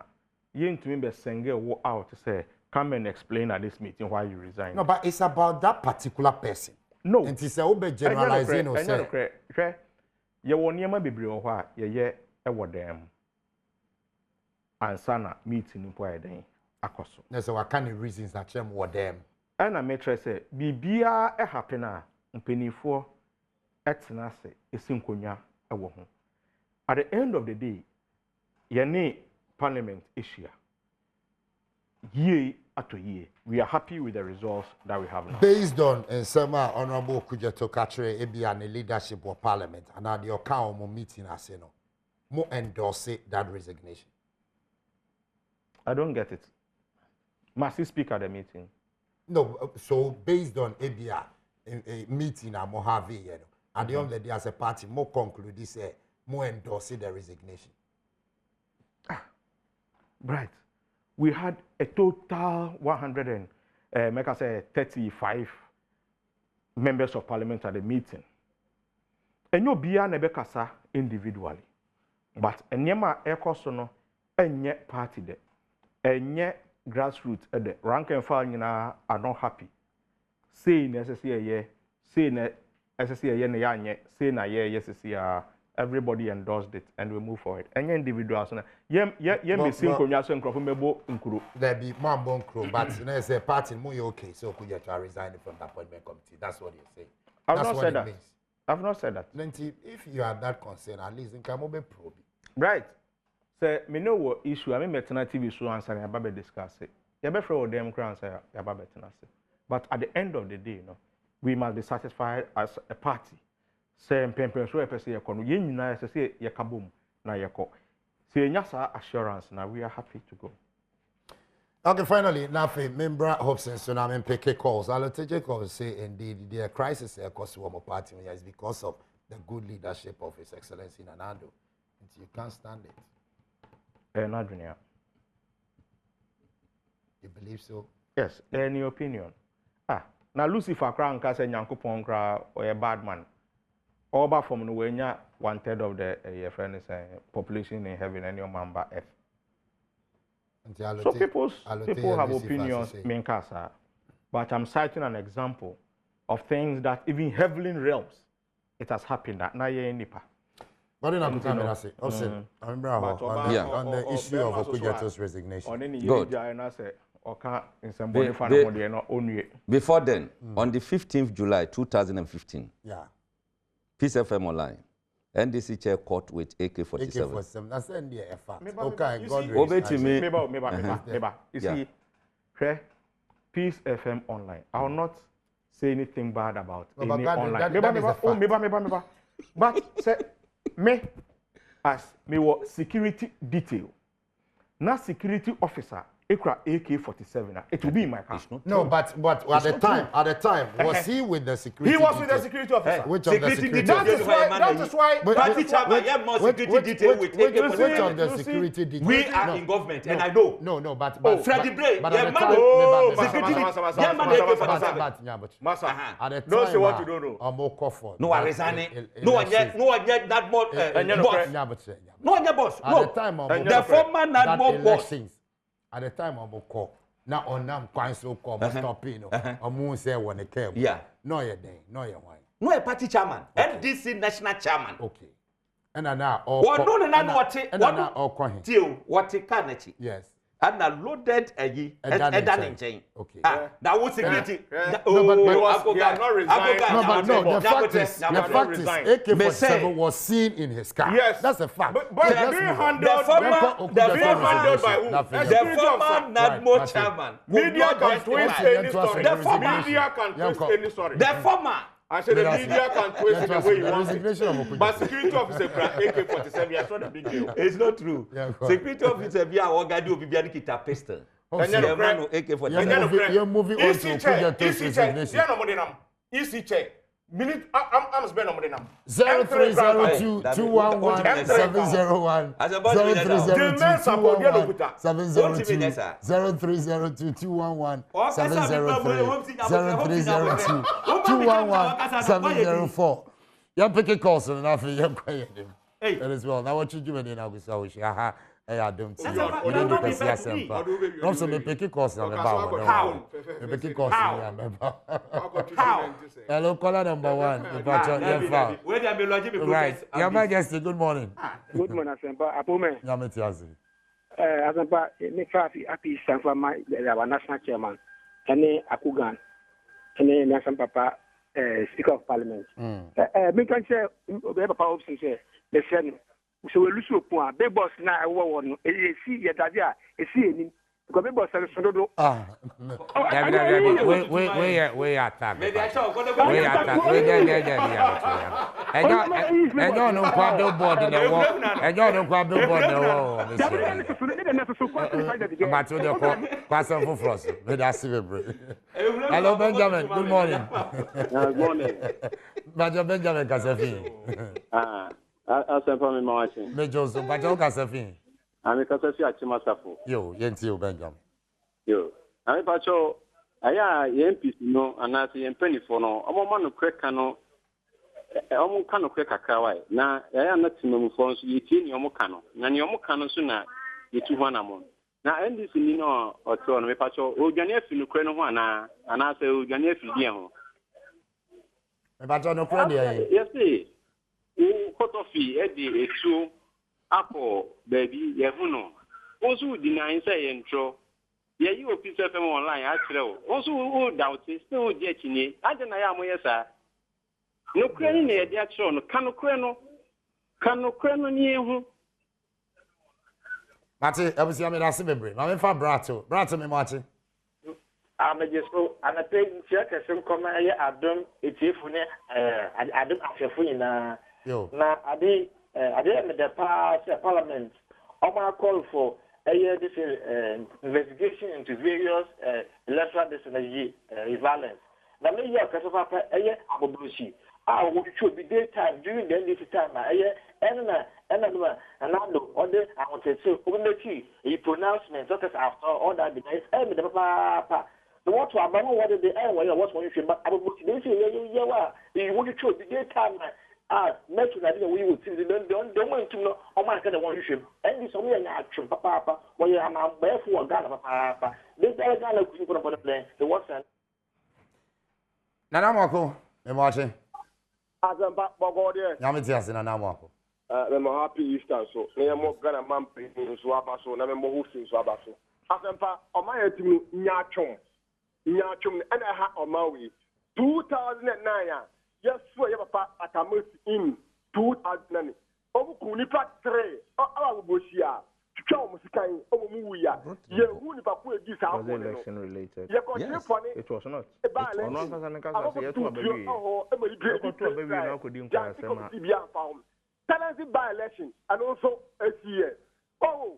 You to me be senge out to say come and explain at this meeting why you resign. No, but it's about that particular person. No. And it's a generalizing or say. You won't near my baby or why ye them. And sana meeting in poor day. Akoso. There's what kind of reasons that them were them. And I may try say, Bibia a happena, penny for etnase, a sinkonya a woman. At the end of the day, ye parliament issue. Year after year, we are happy with the results that we have now. Based on some Honorable Okujeto Katre, Ebi and the leadership of parliament, and at the account of meeting, I say no, more endorse that resignation. I don't get it. Must he speak at the meeting? No, so based on ABR, a meeting at Mojave, at the end of the day, as a party, more conclude this, more endorse the resignation. Right. We had a total 35 members of parliament at the meeting. And you be an ebekasa individually. But enyema ekosono enye party de. Enye grassroots the rank and file are not happy. Say necessary say necessary say na yes everybody endorsed it and we move forward. Any individuals me sing konyaso nkrofo mebo nkuru. There be man bon kro but you know say party mo okay so could you try resign from the appointment committee. That's what you say. I've not said that. Plenty if you are that concerned at least in can be probe. Right. Say me know what issue I mean Metana TV so answer ya ba discuss it. Ya be for them crown say ya ba betena say. But at the end of the day, we must be satisfied as a party. Say mpempe so epese ye kono ye nyina say ye kabom na ye ko. Say nyasa assurance na we are happy to go. Okay, finally, now member Hobson so now MPK calls. I'll take calls say indeed the crisis cause one party is because of the good leadership of His Excellency Nnawotwe. You can't stand it. Nadrinia. You believe so? Yes. Any opinion? Now Lucifer Crown Casa Yankupon Kra or a bad man. Oba from Nuenya 1/3 of the population in heaven and your member F. So people have opinions, Minkasa. But I'm citing an example of things that even heavenly realms it has happened that na ye nipa. But in I say, also, I remember on the issue of Okujeto's resignation. Good. Before then, on the 15th July 2015, Peace FM Online, NDC chair caught with AK-47. AK-47, that's the effort. Okay, God over to me. You see, Peace FM Online. I will not say anything bad about any online. But say, me as me was security detail, not security officer. AK-47. It will be in my car. No, but at the time, was he with the security? He was with the security officer. Which of the security? That is why. Party chairman, you have more security detail with AK-47. Which of the security detail? We are in government, and I know. No, but Freddie Bray, but at the time, don't say what you don't know. I'm more comfortable. No, I resign. No one yet that boss. No one yet boss. No, the former that boss. At the time of call, now on them council call, stopping, or moon say when a came. Yeah. No, you're day, no, you're wine. No, a party chairman, NDC national chairman. Okay. And now, what no, what till what carnage. Yes. And a loaded Yi. Edan chain. Okay. That was security. He has not resigned. No, the fact is, AK-47 was seen in his car. Yes. That's a fact. But So being handled by who? The former NADMO chairman. Media can twist any story. The former. Media can twist any story. The former. I said the media can twist it the way you want it. But security officer AK-47, that's not a big deal. It's not true. Security officer via Ogadi Obibiani kita pistol. You're moving on to project resignation. Easy check. I'm spending money now. 0302 211 701 0302 211 702 0302 211 703 0302 211 704. You're picking calls on enough. You're quiet. That is well. Now what you doing now? We say, aha. Adom TV. We don't do Persia Semper. Not so me pick course na me ba. How? Me pick course na me ba. How? Hello, caller number 1. Where they be lodging me. Right. Your Majesty, good morning. Good morning, Semper. Apome. Yameti Azi. Asempa, me fafi api Semper my our national chairman. Ene Akugan. Ene Nasan Papa Speaker of Parliament. Me can say we have a power option say the Senate. So we lose point. Big boss na one. See your daddy. See any. Because big boss so do. We attack. We attack. I don't know what billboard in the wall. I don't know what billboard in the wall. But you don't question for frost. That's hello, Benjamin. Good morning. Good morning. Benjamin Kasafi. Asempa me watching. Me Joseph, but you Kasafi. I'm Kasafi at Chimasafo. Yo, yenti Benjamin. Yo. I'm Pacho. Aya MP no anase yempani for no. Omo manu kweka no. Omo kanu kweka kawai. Na aya na timamu for so yiti ni omo kanu. Na ni omo kanu so na yitu hwana mo. Na NDC ni no oto no me Pacho. Odwane afi no kwe no ho ana anase odwane afi die ho. Me Pacho no kwe dey. Yes see. Kotofi edi etu apo baby yehuno ozu deny say intro ye yi opi FM online akire o ozu o doubt still dey chini adena ya mo yesa no kure ni ye dey akire no kanu kure no ni ehu Mate ebusi am da se bebre ma me fa brato me machi amajeso anape check sem koma ye adom etiefu ne adom afefu nyina na ade me the parliament call for this investigation into various electoral violence. Na me ya kaso papa abobrosi we should be daytime during the NDC time no order a pronouncement such as after all that the papa the what to about what they what one you should but abobrosi they say you want to be daytime next to we will see don't want to know how much the one issue. And this only an action, papa, when you are now for Ghana, papa. This Ghana could put up on the plane. The what's that? Nanamako, I'm watching. As I'm back, Bogodia. Yamitias in Nanamako. I'm happy Easter, so I am more Ghana man in Swabaso, and I'm more in Swabaso. As I'm back, on my team, Nyachum, and I have on Maui 2009. Yes, so you have a tamus in 2009. Obu kunipa 3. Awa bosia. Chukua musikai. Obu muya. Ye huni pa kuwe gisa hapo. Was election related? Yes, it was not. By election and also SEA. Oh,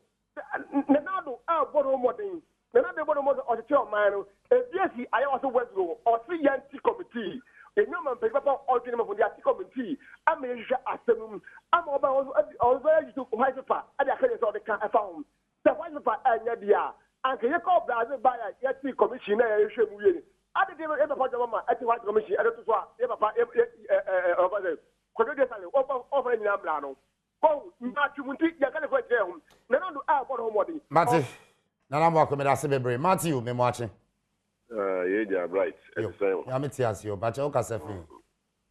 Nenado, our bottom modern. Nenado bottom modern or the chair of mine. Yes, I also went to or 3 anti committee. A number of people organized for the committee. I'm a assembly. I'm over to white paper. And I can't all the car I found. The white paper and Yadia. And can you call the buyer? Yet, the commissioner, I didn't ever put the woman at the white commission. I don't know what over there. Over in Lambrano. Oh, not you think you're going to go there. None of our bottom. Mate, Nanamako, me da se bebre. Matthew, me watching. Yeah, right. Yamitias yo, but you Kasafi.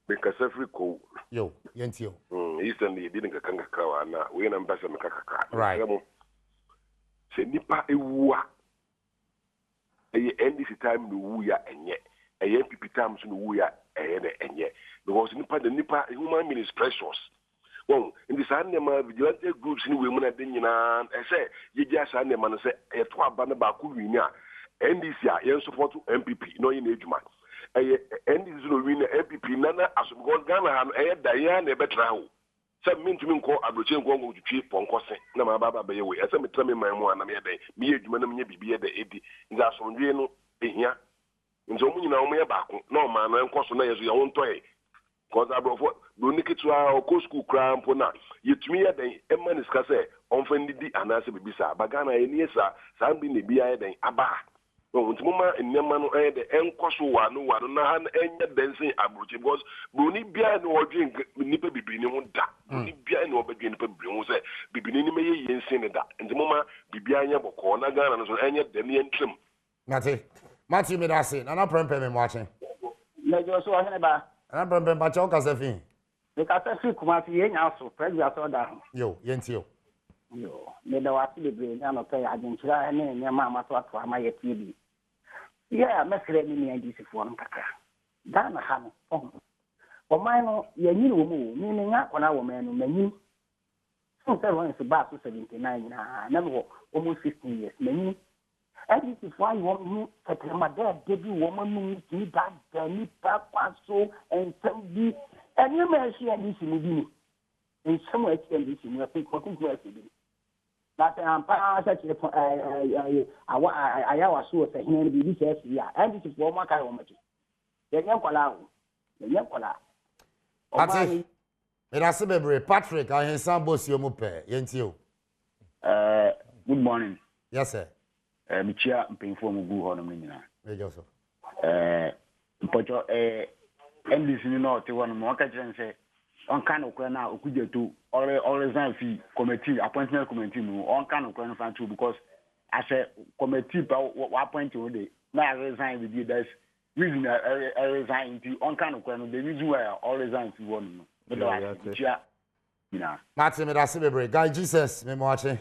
Because every co. Yo, yentio. Eastern didn't Kanga Kawana. We ain't ambassador Kaka. Right. se nipa ewu a eye NDC time no wu ya enye eye NPP time so no wu ya eye na enye because nipa human being is precious. Well, in the Sandema vigilante groups in women at Dinina, I say, you just Sandema and say, a 12 banner Bakuina, NDC, yen support to MPP, no in age man. NDC no win MPP, Nana, as God Ghana, and Diane, a better now. Some mean to me call Abrochen going to cheap on Cossin, Nama Baba Bay away, as I'm telling my one, me a day, me a Juman, be at the 80, in that some Reno, in here. In so many now, me a back, no man, and Cossin as your own toy. Because I brought Bruniki to our school cram for now. You to me, a man is Casse, offended and answer Bisa, Bagana, and yes, sir, something the BI then Abba. No, Muma and Yaman and the Encosu one, no one, and dancing Abruchi was Bruni Bia no drink Nipper Bibini won't die. Bruni Bia no begin to bring say, Bibini may yen sing that, and the Mama Bibia Boko, Nagan, and so any Demian trim. Matthew Midasi, and I'm premping watching. Major so about. I'm premping Bachoka Sefin. The Casafi Kumasi, also, President Soda. Yo, Yentio. Yo, Nnawotwe Yi, and okay, I didn't try and your mamma to my TV. Yeah, Messi me and this for Kaka. Dana Ham. For mine, you knew, meaning up on our man, many. Some 7 to 79, never almost 15 years, many. And this is why you want me to tell my dad, debut woman, me that, me papa, so, and tell me, and you may see this in me. In some way, this in your think what is worth to be. That I'm such I was so saying, be this year, and this is for my kilometer. The young Palau, the young Palau. Patrick, I have some boss you mupe, Yentio. Good morning. Yes, sir. Michia mpemfo mu gu ho no menina. Mejo so. Mpocho NDC ni no te wono mo ka kire nse on kan okwa na okujetu all resign fi committee appointment committee mu on kan okwa no fan too because as a committee pa appoint you dey na resign with you that's reason resign to on kan okwa no the reason why all resign fi wono no. Michia mina. Martin me da se bebre guy Jesus me mo ache.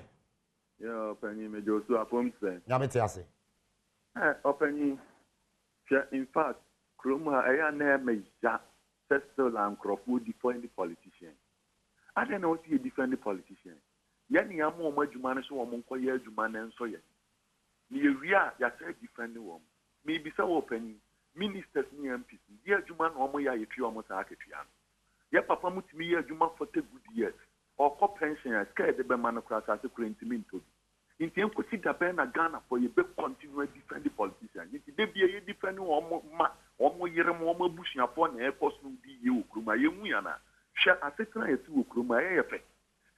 Yeah, Penny Major so upon say. Yametiase. Penny, in fact, Kroma, I am a Cecil and Crawford defend the politician. I don't know what you defend the politician. Yani amo mo adwuma so wo monko ye adwuma nan so ye. Ni ewia ya say defend wo. Me bi say wo Penny, ministers ni MPs, ye adwuma no mo ya ye twa mo sa aketua. Ye papa mutimi ye adwuma for 10 good years. Or co pensioners, care the man across as a current to in the consider Ben Ghana for your big continue defend the politician. If they be a defending or more year more bushing upon a post no be you, Kruma Yumuana. Share a second to Kruma effect.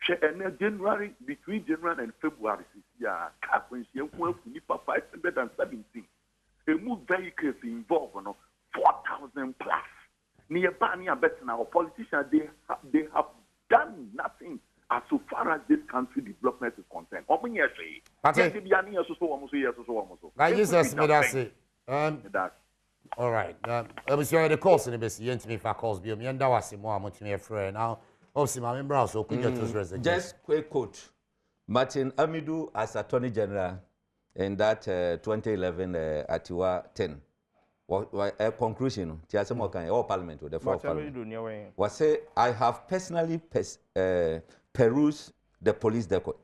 Share and January between January and February, yeah, Catherine, you will Nipa 517. A move vehicles involved on 4,000 plus. Near Bania better now, politicians they have done nothing as so far as this country development is concerned. Jesus made us say. All right. I was the course in the best. You me for calls. Be me and that was more much me a friend now. Obviously, my member also could get us resign. Just quick quote. Martin Amidou as Attorney General in that 2011 Atiwa 10. A conclusion, all Parliament, the fourth Parliament, was say, I have personally perused the police record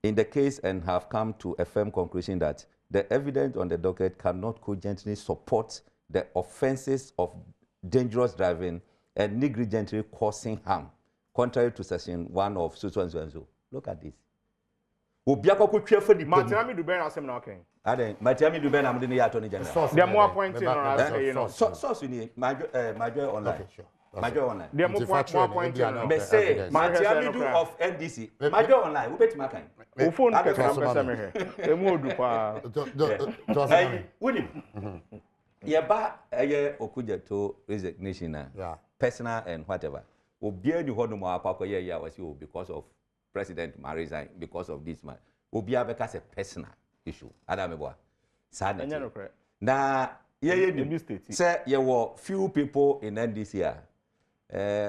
in the case and have come to a firm conclusion that the evidence on the docket cannot cogently support the offenses of dangerous driving and negligently causing harm, contrary to Section 1 of so. Look at this. Matiami Duben asem na okay. Matiami Duben am the Attorney General. They are more appointing on source we need major online. Okay, sure. They are more appointing. Me say Matiami Du of NDC. Major online. We bet makan. O phone ke transfer me here. E mo du pa. Woni. Ye ba eye okuja to resignation na. Personal and whatever. Obia ni hono mo akwa ye ya wasi because of President resign because of this man. Obia beka say personal issue. Adameboa. Sad. Na ye say ye were few people in NDC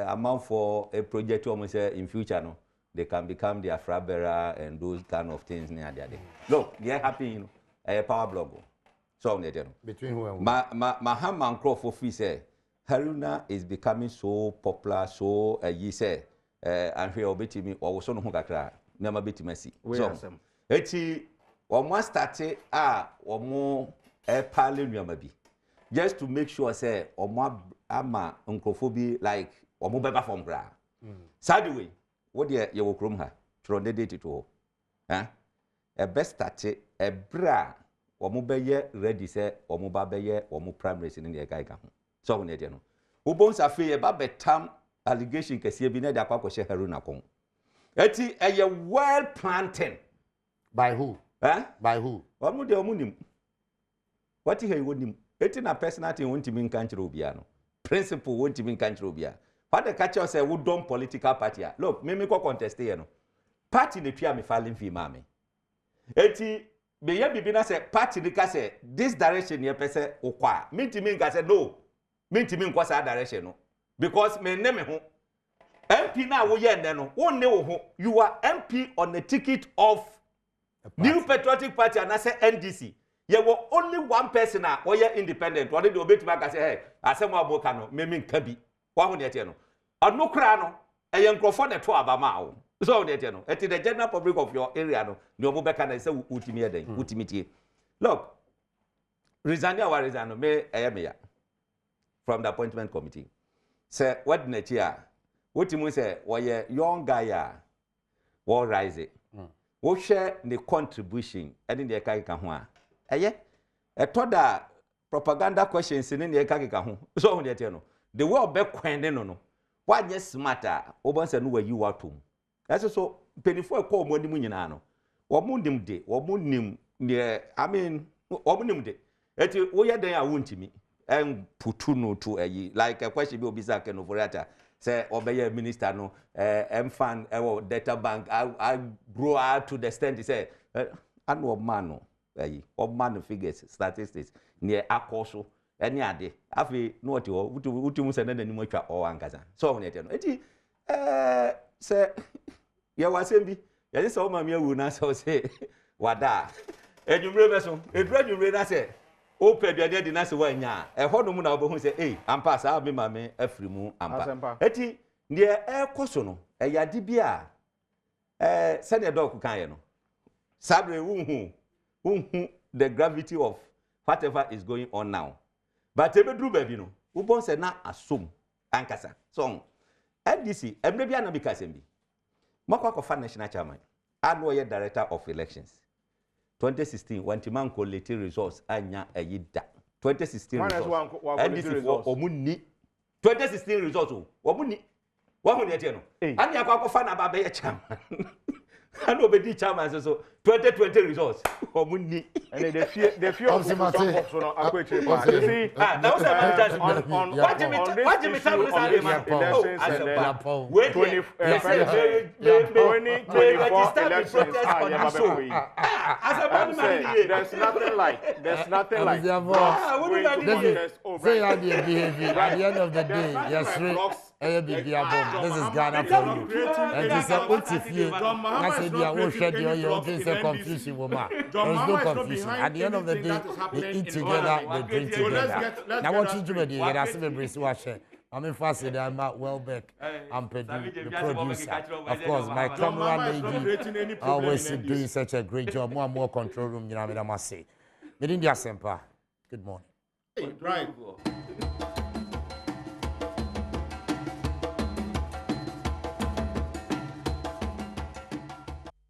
amount for a project almost say in future no. they can become their flag bearer and those kind of things near there. Look, they're happy, you know, a power blog. So, between who and who? My man Crawford fee say Haruna is becoming so popular, so ye say, and here obey me or was on Hokakra, never bit messy. So, eti, or more started, or more a parliament maybe. Just to make sure, say, or more ama uncophobia like or more better from gra. Sadly, what dear you will crom her, throw the date to her. A best started a bra. Omo beye ready say omo ba beye omo primary in the guy ka ho so won e de no ubons afi e ba betam allegation kese bi na de akwa she Haruna kon eti eye well planting by who by who omo de omo nim what he wonim eti na personal thing won timi nkan kire obia no principle won timi nkan kire obia what the catch say we don political party look me ko contest here no party na twa me falling fee mama eti be ye bibi na say party ni ka say this direction ye pese okwa mintimi nka say no mintimi nkwa sa direction no because me ne me ho MP na wo ye nne no wo ne wo ho you are MP on the ticket of New Patriotic Party and I say NDC ye were only one person na wo ye independent wo de obetima ka say hey asem aboka no me nka bi wo ho ne tie no anokra no eye nkrofo ne to abama wo so they tell no at the general public of your area no the obeka na say utimi eden utimi tie look resign our resign me ya from the appointment committee say what na tia utimi say we young guy wo rise wo share the contribution and the kai ka ho a eye etoda propaganda questions in the kai ka ho so they tell no the way obe kwende no wanye smarter obonse no wa yi watom. That's so penifo call money nyina no. Wo mundim de, wo munim ne I mean wo munim de. Eti wo ye den a wontimi en putu no to ayi like a question be obisa ke no forata say obeye minister no fan ewo data bank I grow out to the extent say anu man no ayi man figures statistics near akoso eni ade afi no what wo utumu se na nanim atwa o ankaza so ho ne te no eti say ya wasembi ya se o ma me awu na so say wada edwumre beso edura edwumre na say o peduade de na say wanya ho no mu na obohu say ampa sa me ma me afrimu ampa eti ne koso no yade bia se ne dog kan ye no sabre wunhu the gravity of whatever is going on now but ebedru ba bi no wo bon say na asom ankasa so NDC emre bia na bika sembi makwa fa national chairman anu ye director of elections 2016 wantiman collect results anya ayida 2016 results NDC for omuni 2016 results omuni wa hu ne tie no ani akwa fa na ba be chairman anu obedi chairman so 2020 results omuni and they fear of some so no akweche pa you see that was on what me tell me say man wait 2024 elections there's nothing like say how they behave at the end of the day yes this is Ghana for you and this is Otifie I said you are share your things confusion woman there's no confusion at the end of the day they eat together they drink together now what you do with you that's the brace wash I'm in fast I'm Welbeck I'm the producer of course my camera lady always doing such a great job more and more control room you know I must say Medindia Sempa good morning right